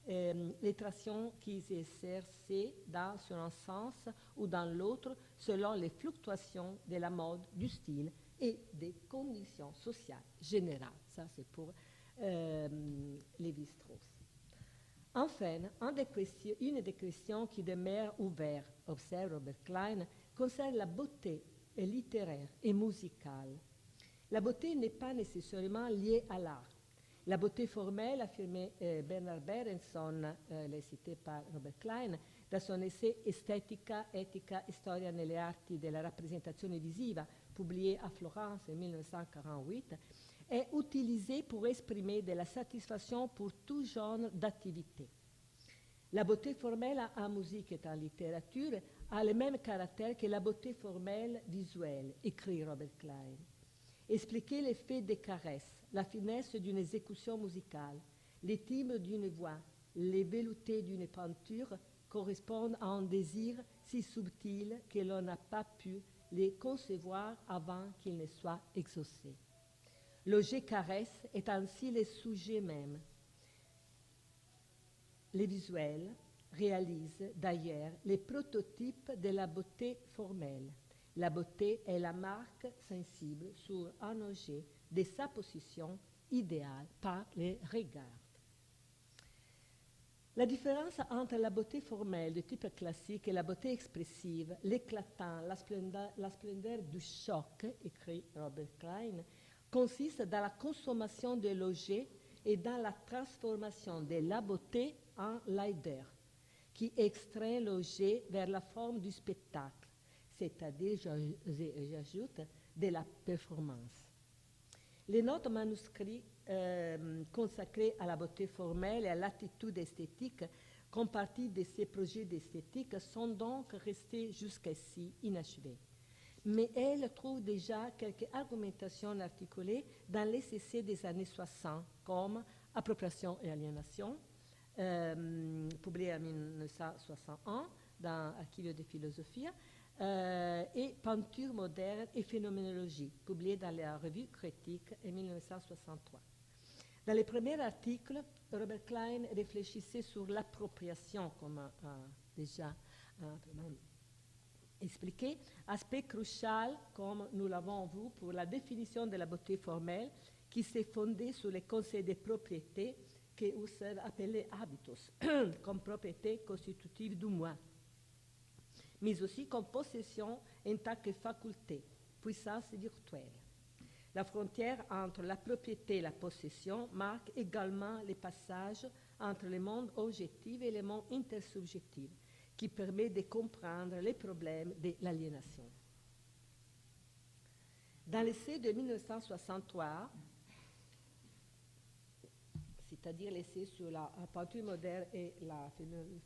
les tractions qui s'exercent dans un sens ou dans l'autre selon les fluctuations de la mode, du style et des conditions sociales générales. Ça, c'est pour Lévi-Strauss. Enfin, une des questions qui demeure ouverte, observe Robert Klein, concerne la beauté littéraire et musicale. La beauté n'est pas nécessairement liée à l'art. La beauté formelle, affirmait Bernard Berenson, l'est cité par Robert Klein, dans son essai Estetica, etica e storia nelle arti della rappresentazione visiva, publié à Florence en 1948, est utilisée pour exprimer de la satisfaction pour tout genre d'activité. La beauté formelle en musique et en littérature a le même caractère que la beauté formelle visuelle, écrit Robert Klein. Expliquer l'effet des caresses, la finesse d'une exécution musicale, les timbres d'une voix, les veloutés d'une peinture correspondent à un désir si subtil que l'on n'a pas pu les concevoir avant qu'ils ne soient exaucés. L'objet caresse est ainsi le sujet même. Les visuels réalisent d'ailleurs les prototypes de la beauté formelle. La beauté est la marque sensible sur un objet de sa position idéale par les regards. La différence entre la beauté formelle de type classique et la beauté expressive, l'éclatant, la splendeur du choc, écrit Robert Klein, consiste dans la consommation de l'objet et dans la transformation de la beauté en leader, qui extrait l'objet vers la forme du spectacle, c'est-à-dire, j'ajoute, de la performance. Les notes manuscrits consacrés à la beauté formelle et à l'attitude esthétique, comme partie de ces projets d'esthétique, sont donc restés jusqu'ici inachevés. Mais elle trouve déjà quelques argumentations articulées dans les essais des années 60, comme Appropriation et aliénation, publié en 1961 dans Archivio de Philosophia, et Peinture moderne et phénoménologie, publié dans la revue Critique en 1963. Dans les premiers articles, Robert Klein réfléchissait sur l'appropriation, comme déjà expliqué, aspect crucial, comme nous l'avons vu, pour la définition de la beauté formelle, qui s'est fondée sur les conseils de propriété que Husserl appelait habitus, comme propriété constitutive du moi, mais aussi comme possession en tant que faculté, puissance virtuelle. La frontière entre la propriété et la possession marque également le passage entre le monde objectif et le monde intersubjectif, qui permet de comprendre les problèmes de l'aliénation. Dans l'essai de 1963, c'est-à-dire l'essai sur la peinture moderne et la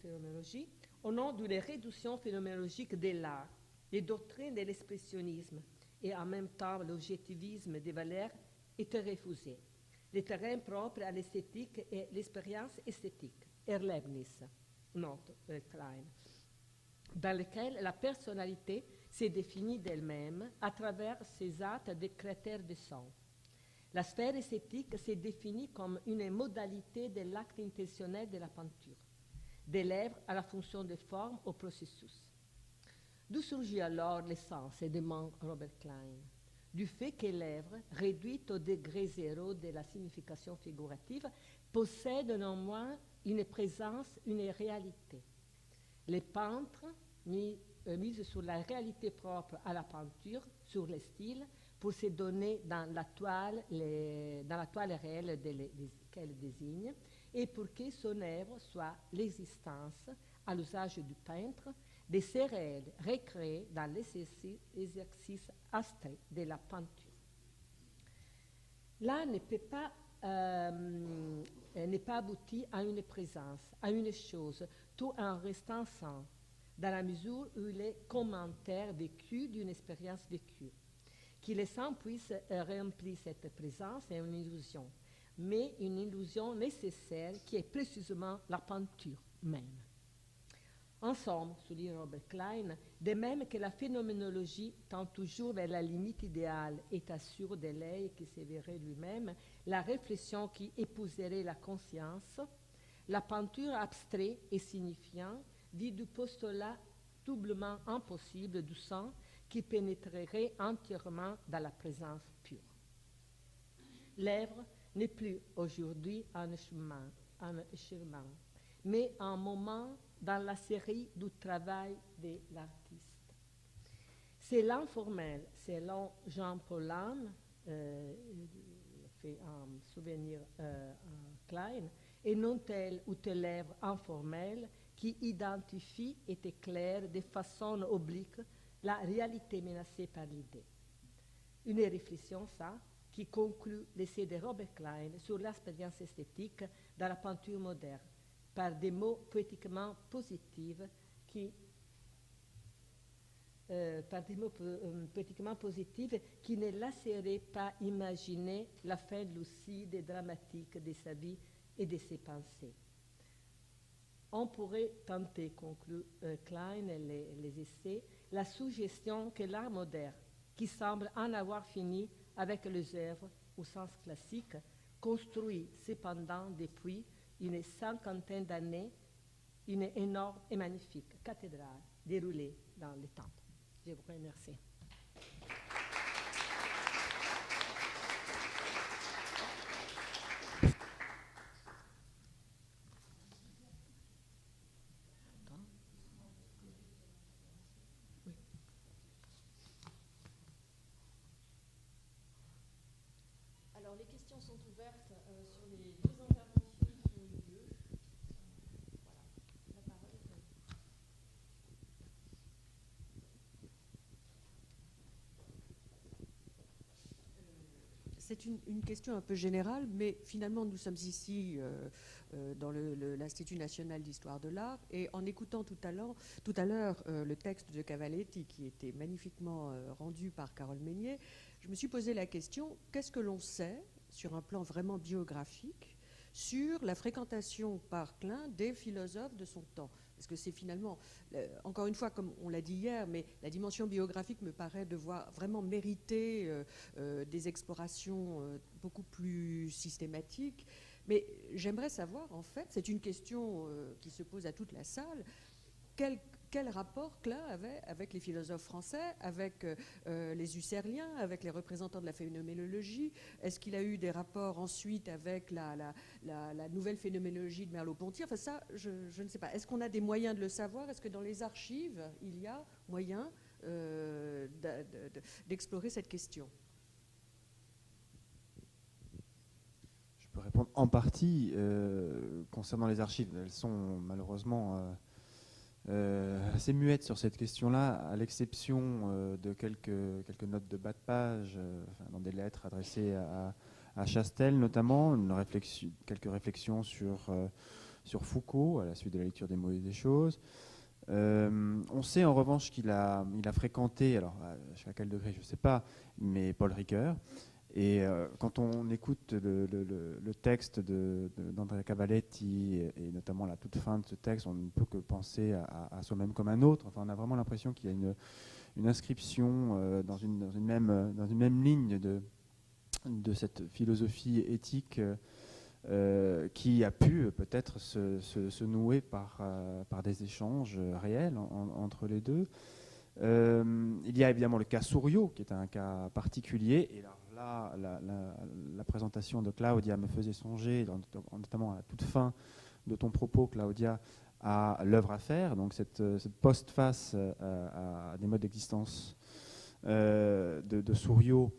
phénoménologie, au nom d'une réduction phénoménologique de l'art, les doctrines de l'expressionnisme et en même temps l'objectivisme des valeurs étaient refusés. Les terrains propres à l'esthétique et l'expérience esthétique, Erlebnis, note Klein, dans lequel la personnalité s'est définie d'elle-même à travers ses actes de créateur de son. La sphère esthétique s'est définie comme une modalité de l'acte intentionnel de la peinture, des lèvres à la fonction de forme au processus. D'où surgit alors l'essence, demande Robert Klein? Du fait que l'œuvre, réduite au degré zéro de la signification figurative, possède néanmoins une présence, une réalité. Les peintres misent sur la réalité propre à la peinture, sur le style, pour se donner dans la toile réelle qu'elle désigne, et pour que son œuvre soit l'existence, à l'usage du peintre, de ces réels recréés dans l'exercice abstrait de la peinture. L'art ne peut pas n'est pas abouti à une présence, à une chose, tout en restant sans. dans la mesure où il est commentaire vécu d'une expérience vécue. Que les sens puissent remplir cette présence est une illusion, mais une illusion nécessaire qui est précisément la peinture même. En somme, souligne Robert Klein, de même que la phénoménologie tend toujours vers la limite idéale, état sûr de l'œil qui se verrait lui-même, la réflexion qui épouserait la conscience, la peinture abstraite et signifiant vit du postulat doublement impossible du sang qui pénétrerait entièrement dans la présence pure. L'œuvre n'est plus aujourd'hui un chemin, mais un moment dans la série du travail de l'artiste. C'est l'informel, selon Jean Paulhan, fait un souvenir Klein, et non tel ou telle œuvre informelle qui identifie et éclaire de façon oblique la réalité menacée par l'idée. Une réflexion, ça, qui conclut l'essai de Robert Klein sur l'expérience esthétique dans la peinture moderne, par des mots poétiquement positifs qui ne laisseraient pas imaginer la fin lucide et dramatique de sa vie et de ses pensées. On pourrait tenter, conclut Klein et les essais, la suggestion que l'art moderne, qui semble en avoir fini avec les œuvres au sens classique, construit cependant depuis une cinquantaine d'années une énorme et magnifique cathédrale déroulée dans le temps. Je vous remercie. Alors, les questions sont ouvertes sur les deux interventions qui ont eu lieu. Voilà, la parole est à vous. C'est une question un peu générale, mais finalement nous sommes ici dans l'Institut national d'histoire de l'art, et en écoutant tout à l'heure le texte de Cavaletti qui était magnifiquement rendu par Carole Meignet, je me suis posé la question, qu'est-ce que l'on sait sur un plan vraiment biographique sur la fréquentation par Klein des philosophes de son temps? Parce que c'est finalement, encore une fois, comme on l'a dit hier, mais la dimension biographique me paraît devoir vraiment mériter des explorations beaucoup plus systématiques. Mais j'aimerais savoir, en fait, c'est une question qui se pose à toute la salle, quel rapport Klein avait avec les philosophes français, avec les Husserliens, avec les représentants de la phénoménologie? Est-ce qu'il a eu des rapports ensuite avec la nouvelle phénoménologie de Merleau-Ponty? Enfin ça, je ne sais pas. Est-ce qu'on a des moyens de le savoir? Est-ce que dans les archives, il y a moyen d'explorer cette question? Je peux répondre en partie. Concernant les archives, elles sont malheureusement assez muettes sur cette question-là, à l'exception de quelques notes de bas de page, dans des lettres adressées à Chastel notamment, quelques réflexions sur Foucault à la suite de la lecture des mots et des choses. On sait en revanche qu'il a fréquenté, alors à quel degré je ne sais pas, mais Paul Ricoeur. Et quand on écoute le texte d'Andrea Cavaletti, et notamment la toute fin de ce texte, on ne peut que penser à soi-même comme un autre. Enfin, on a vraiment l'impression qu'il y a une inscription dans une même ligne de cette philosophie éthique qui a pu peut-être se nouer par des échanges réels entre les deux. Il y a évidemment le cas Souriau, qui est un cas particulier. Et alors là, la présentation de Claudia me faisait songer, notamment à la toute fin de ton propos, Claudia, à l'œuvre à faire, donc cette postface à des modes d'existence de Souriau,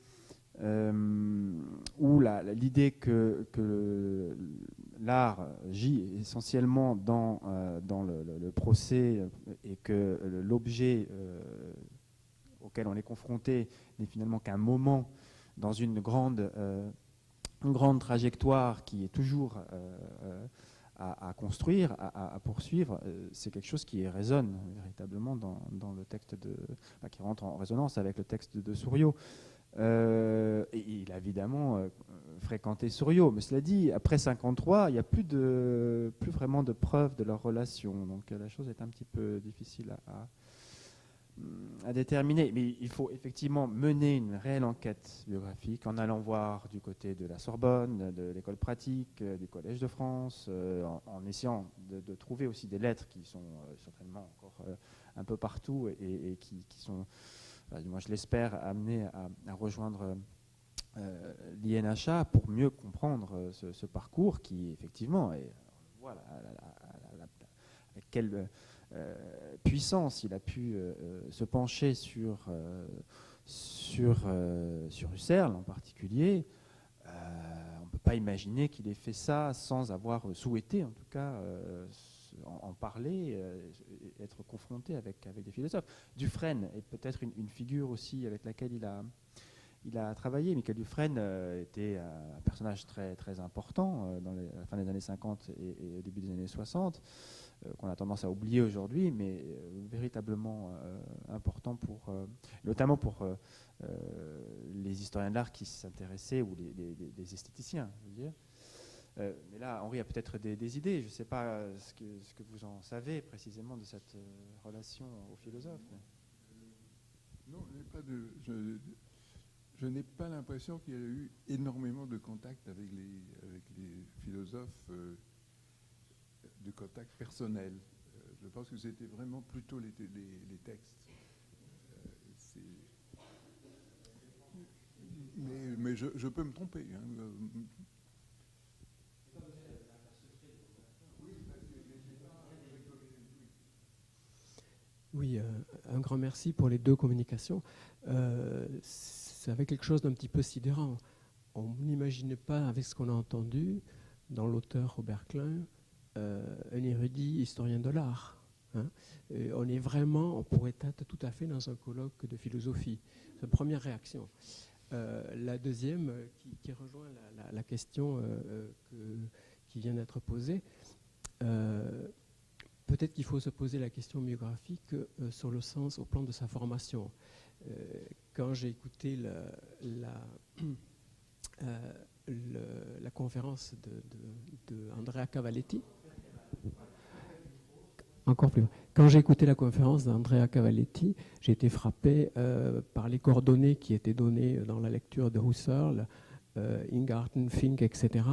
où l'idée que l'art gît essentiellement dans le procès et que l'objet auquel on est confronté n'est finalement qu'un moment dans une grande trajectoire qui est toujours à construire, à poursuivre, c'est quelque chose qui résonne véritablement dans le texte qui rentre en résonance avec le texte de Souriau. Et il a évidemment fréquenté Souriau, mais cela dit, après 1953, il n'y a plus vraiment de preuves de leur relation, donc la chose est un petit peu difficile à déterminer. Mais il faut effectivement mener une réelle enquête biographique en allant voir du côté de la Sorbonne, de l'école pratique, du Collège de France, en essayant de trouver aussi des lettres qui sont certainement encore un peu partout et qui sont, moi je l'espère, amenées à rejoindre l'INHA pour mieux comprendre ce parcours qui effectivement est, voilà, avec quelle puissance il a pu se pencher sur Husserl en particulier. On ne peut pas imaginer qu'il ait fait ça sans avoir souhaité, en tout cas, en parler, être confronté avec des philosophes. Dufresne est peut-être une figure aussi avec laquelle il a travaillé. Michael Dufresne était un personnage très, très important dans la fin des années 50 et au début des années 60, qu'on a tendance à oublier aujourd'hui, mais véritablement important, notamment pour les historiens de l'art qui s'intéressaient, ou les esthéticiens, je veux dire. Mais là, Henri a peut-être des idées. Je ne sais pas ce que vous en savez précisément de cette relation aux philosophes. Non, je n'ai pas l'impression qu'il y a eu énormément de contacts avec les philosophes, de contacts personnels. Je pense que c'était vraiment plutôt les textes. Mais je peux me tromper. Hein. Oui, un grand merci pour les deux communications. Ça avait quelque chose d'un petit peu sidérant. On n'imaginait pas, avec ce qu'on a entendu, dans l'auteur Robert Klein, un érudit historien de l'art. Hein. On pourrait être tout à fait dans un colloque de philosophie. C'est la première réaction. La deuxième, qui rejoint la question qui vient d'être posée, peut-être qu'il faut se poser la question biographique sur le sens au plan de sa formation. Quand j'ai écouté la conférence de Andrea Cavalletti, encore plus. Quand j'ai écouté la conférence d'Andrea Cavalletti, j'ai été frappé par les coordonnées qui étaient données dans la lecture de Husserl, Ingarten, Fink, etc.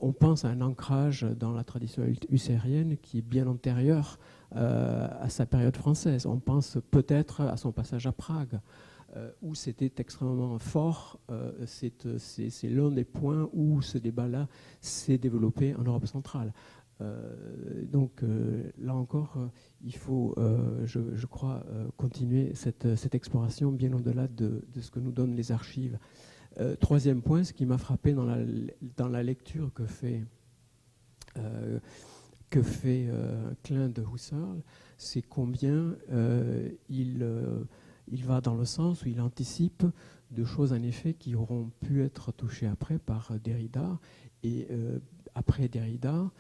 On pense à un ancrage dans la tradition husserlienne qui est bien antérieur à sa période française. On pense peut-être à son passage à Prague, où c'était extrêmement fort. C'est l'un des points où ce débat-là s'est développé en Europe centrale. Donc là encore, il faut, je crois, continuer cette exploration bien au-delà de ce que nous donnent les archives. Troisième point, ce qui m'a frappé dans la lecture que fait Klein de Husserl, c'est combien il va dans le sens où il anticipe de choses en effet qui auront pu être touchées après par Derrida, et après Derrida,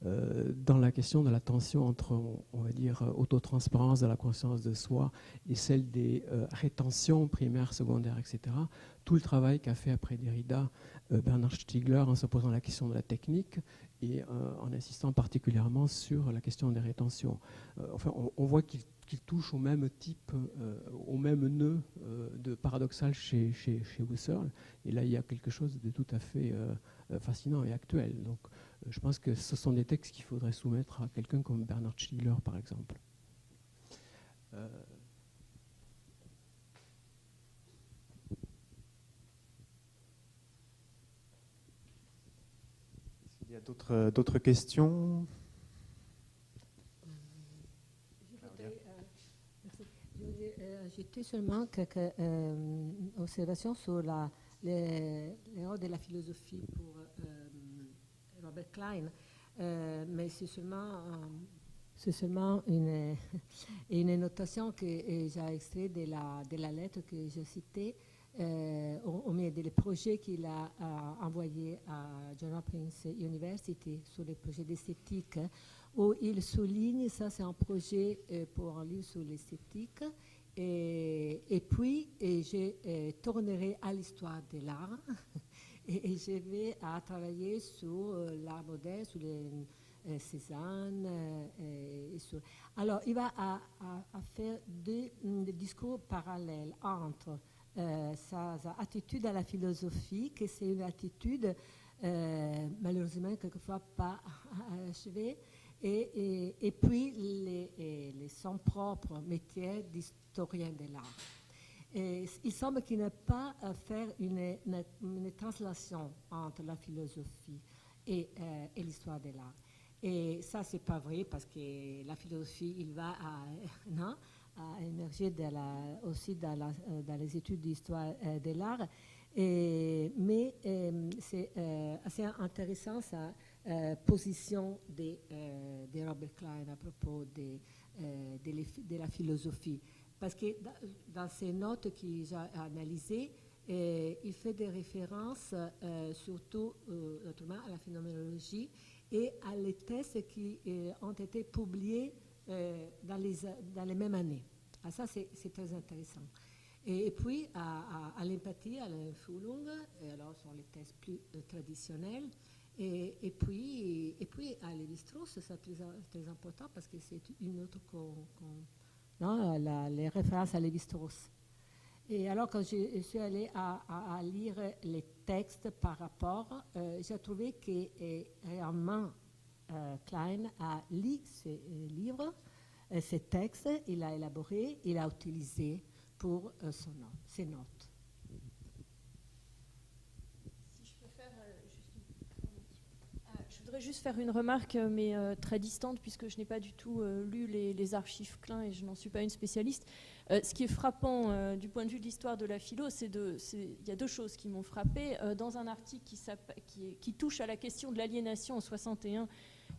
dans la question de la tension entre, on va dire, autotransparence de la conscience de soi et celle des rétentions primaires, secondaires, etc. Tout le travail qu'a fait après Derrida Bernard Stiegler en se posant la question de la technique et en insistant particulièrement sur la question des rétentions. Enfin, on voit qu'il touche au même type, au même nœud de paradoxal chez Husserl. Et là, il y a quelque chose de tout à fait fascinant et actuel. Donc, je pense que ce sont des textes qu'il faudrait soumettre à quelqu'un comme Bernard Stiegler, par exemple. Il y a d'autres questions? Ajouter seulement quelques observations sur les rôles de la philosophie pour Robert Klein, mais c'est seulement une notation que j'ai extraite de la lettre que je citais. on met des projets qu'il a envoyés à Johns Hopkins University sur les projets d'esthétique, où il souligne, ça c'est un projet pour un livre sur l'esthétique, et puis je tournerai à l'histoire de l'art, et je vais travailler sur l'art moderne, sur les Cézanne. Alors, il va à faire des discours parallèles entre sa attitude à la philosophie, que c'est une attitude malheureusement quelquefois pas achevée, et puis son propre métier d'historien de l'art. Il semble qu'il n'a pas faire une translation entre la philosophie et l'histoire de l'art. Et ça, c'est pas vrai parce que la philosophie, il va à émerger aussi dans les études d'histoire de l'art. Mais c'est assez intéressant sa position de Robert Klein à propos de la philosophie. Parce que dans ses notes qu'il a analysées, il fait des références surtout notamment à la phénoménologie et à les tests qui ont été publiés dans les mêmes années. Ah, ça, c'est très intéressant. Et puis, à l'empathie, à l'Empfehlung, alors sont les tests plus traditionnels. Et puis à Lévi-Strauss, c'est très important parce que c'est une autre les références à Lévi-Strauss. Et alors, quand je suis allée à lire les textes par rapport, j'ai trouvé que réellement Klein a lu ces livres, ces textes, il a élaboré, il a utilisé pour ses notes. Si je peux faire je voudrais juste faire une remarque, mais très distante, puisque je n'ai pas du tout lu les archives Klein et je n'en suis pas une spécialiste. Ce qui est frappant du point de vue de l'histoire de la philo, il y a deux choses qui m'ont frappé. Dans un article qui touche à la question de l'aliénation en 61,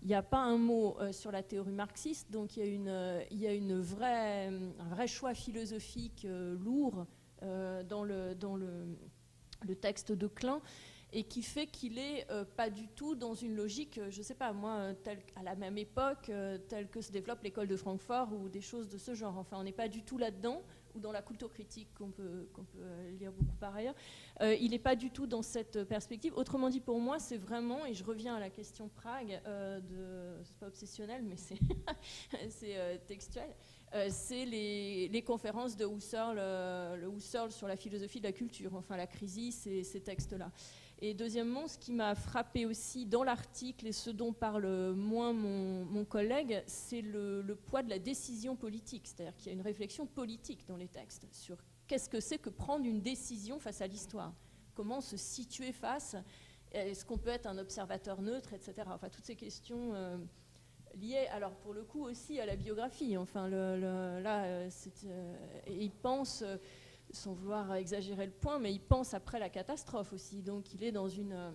il n'y a pas un mot sur la théorie marxiste, donc il y a un vrai choix philosophique lourd dans le texte de Klein, et qui fait qu'il n'est pas du tout dans une logique, je ne sais pas moi, à la même époque, telle que se développe l'école de Francfort ou des choses de ce genre. Enfin, on n'est pas du tout là-dedans, ou dans la culture-critique qu'on peut lire beaucoup par ailleurs. Il n'est pas du tout dans cette perspective. Autrement dit, pour moi, c'est vraiment, et je reviens à la question Prague, c'est pas obsessionnel, mais c'est textuel, c'est les conférences de Husserl, le Husserl sur la philosophie de la culture, enfin la crisis et ces textes-là. Et deuxièmement, ce qui m'a frappé aussi dans l'article, et ce dont parle moins mon collègue, c'est le poids de la décision politique. C'est-à-dire qu'il y a une réflexion politique dans les textes sur qu'est-ce que c'est que prendre une décision face à l'histoire. Comment se situer face, est-ce qu'on peut être un observateur neutre, etc. Enfin, toutes ces questions liées, alors pour le coup aussi à la biographie. Enfin, et il pense... sans vouloir exagérer le point, mais il pense après la catastrophe aussi. Donc il est dans une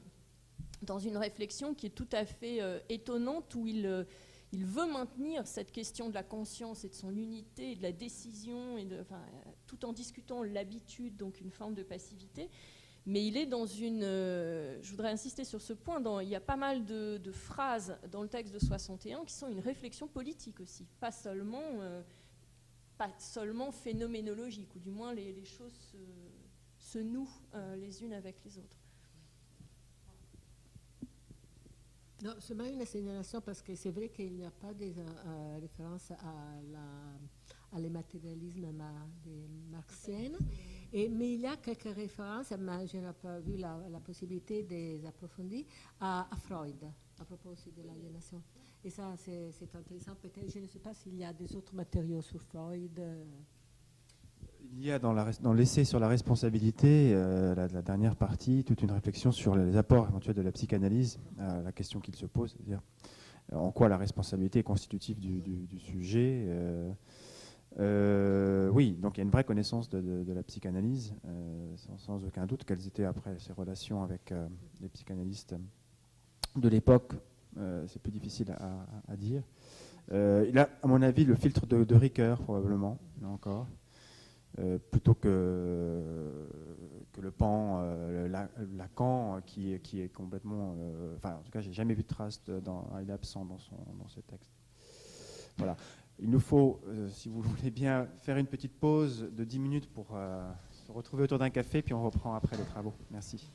réflexion qui est tout à fait étonnante, où il veut maintenir cette question de la conscience et de son unité, et de la décision, tout en discutant l'habitude, donc une forme de passivité. Mais il est dans je voudrais insister sur ce point, il y a pas mal de phrases dans le texte de 61 qui sont une réflexion politique aussi, pas seulement phénoménologique, ou du moins les choses se nouent les unes avec les autres. Non, c'est pas une signalation parce que c'est vrai qu'il n'y a pas de référence à l'immatérialisme marxien, mais il y a quelques références, mais je n'ai pas vu la possibilité de les approfondir, à Freud, à propos aussi de l'aliénation. Et ça, c'est intéressant. Peut-être, je ne sais pas s'il y a des autres matériaux sur Freud. Il y a dans l'essai sur la responsabilité, la dernière partie, toute une réflexion sur les apports éventuels de la psychanalyse, la question qu'il se pose, c'est-à-dire en quoi la responsabilité est constitutive du sujet. Oui, donc il y a une vraie connaissance de la psychanalyse, sans aucun doute. Quelles étaient après ses relations avec les psychanalystes de l'époque, c'est plus difficile à dire. Il a, à mon avis, le filtre de Ricoeur, probablement, là encore. plutôt que le pan Lacan qui est complètement... Enfin, en tout cas, j'ai jamais vu de trace il est absent dans ce texte. Voilà. Il nous faut, si vous voulez bien, faire une petite pause de 10 minutes pour se retrouver autour d'un café, puis on reprend après les travaux. Merci.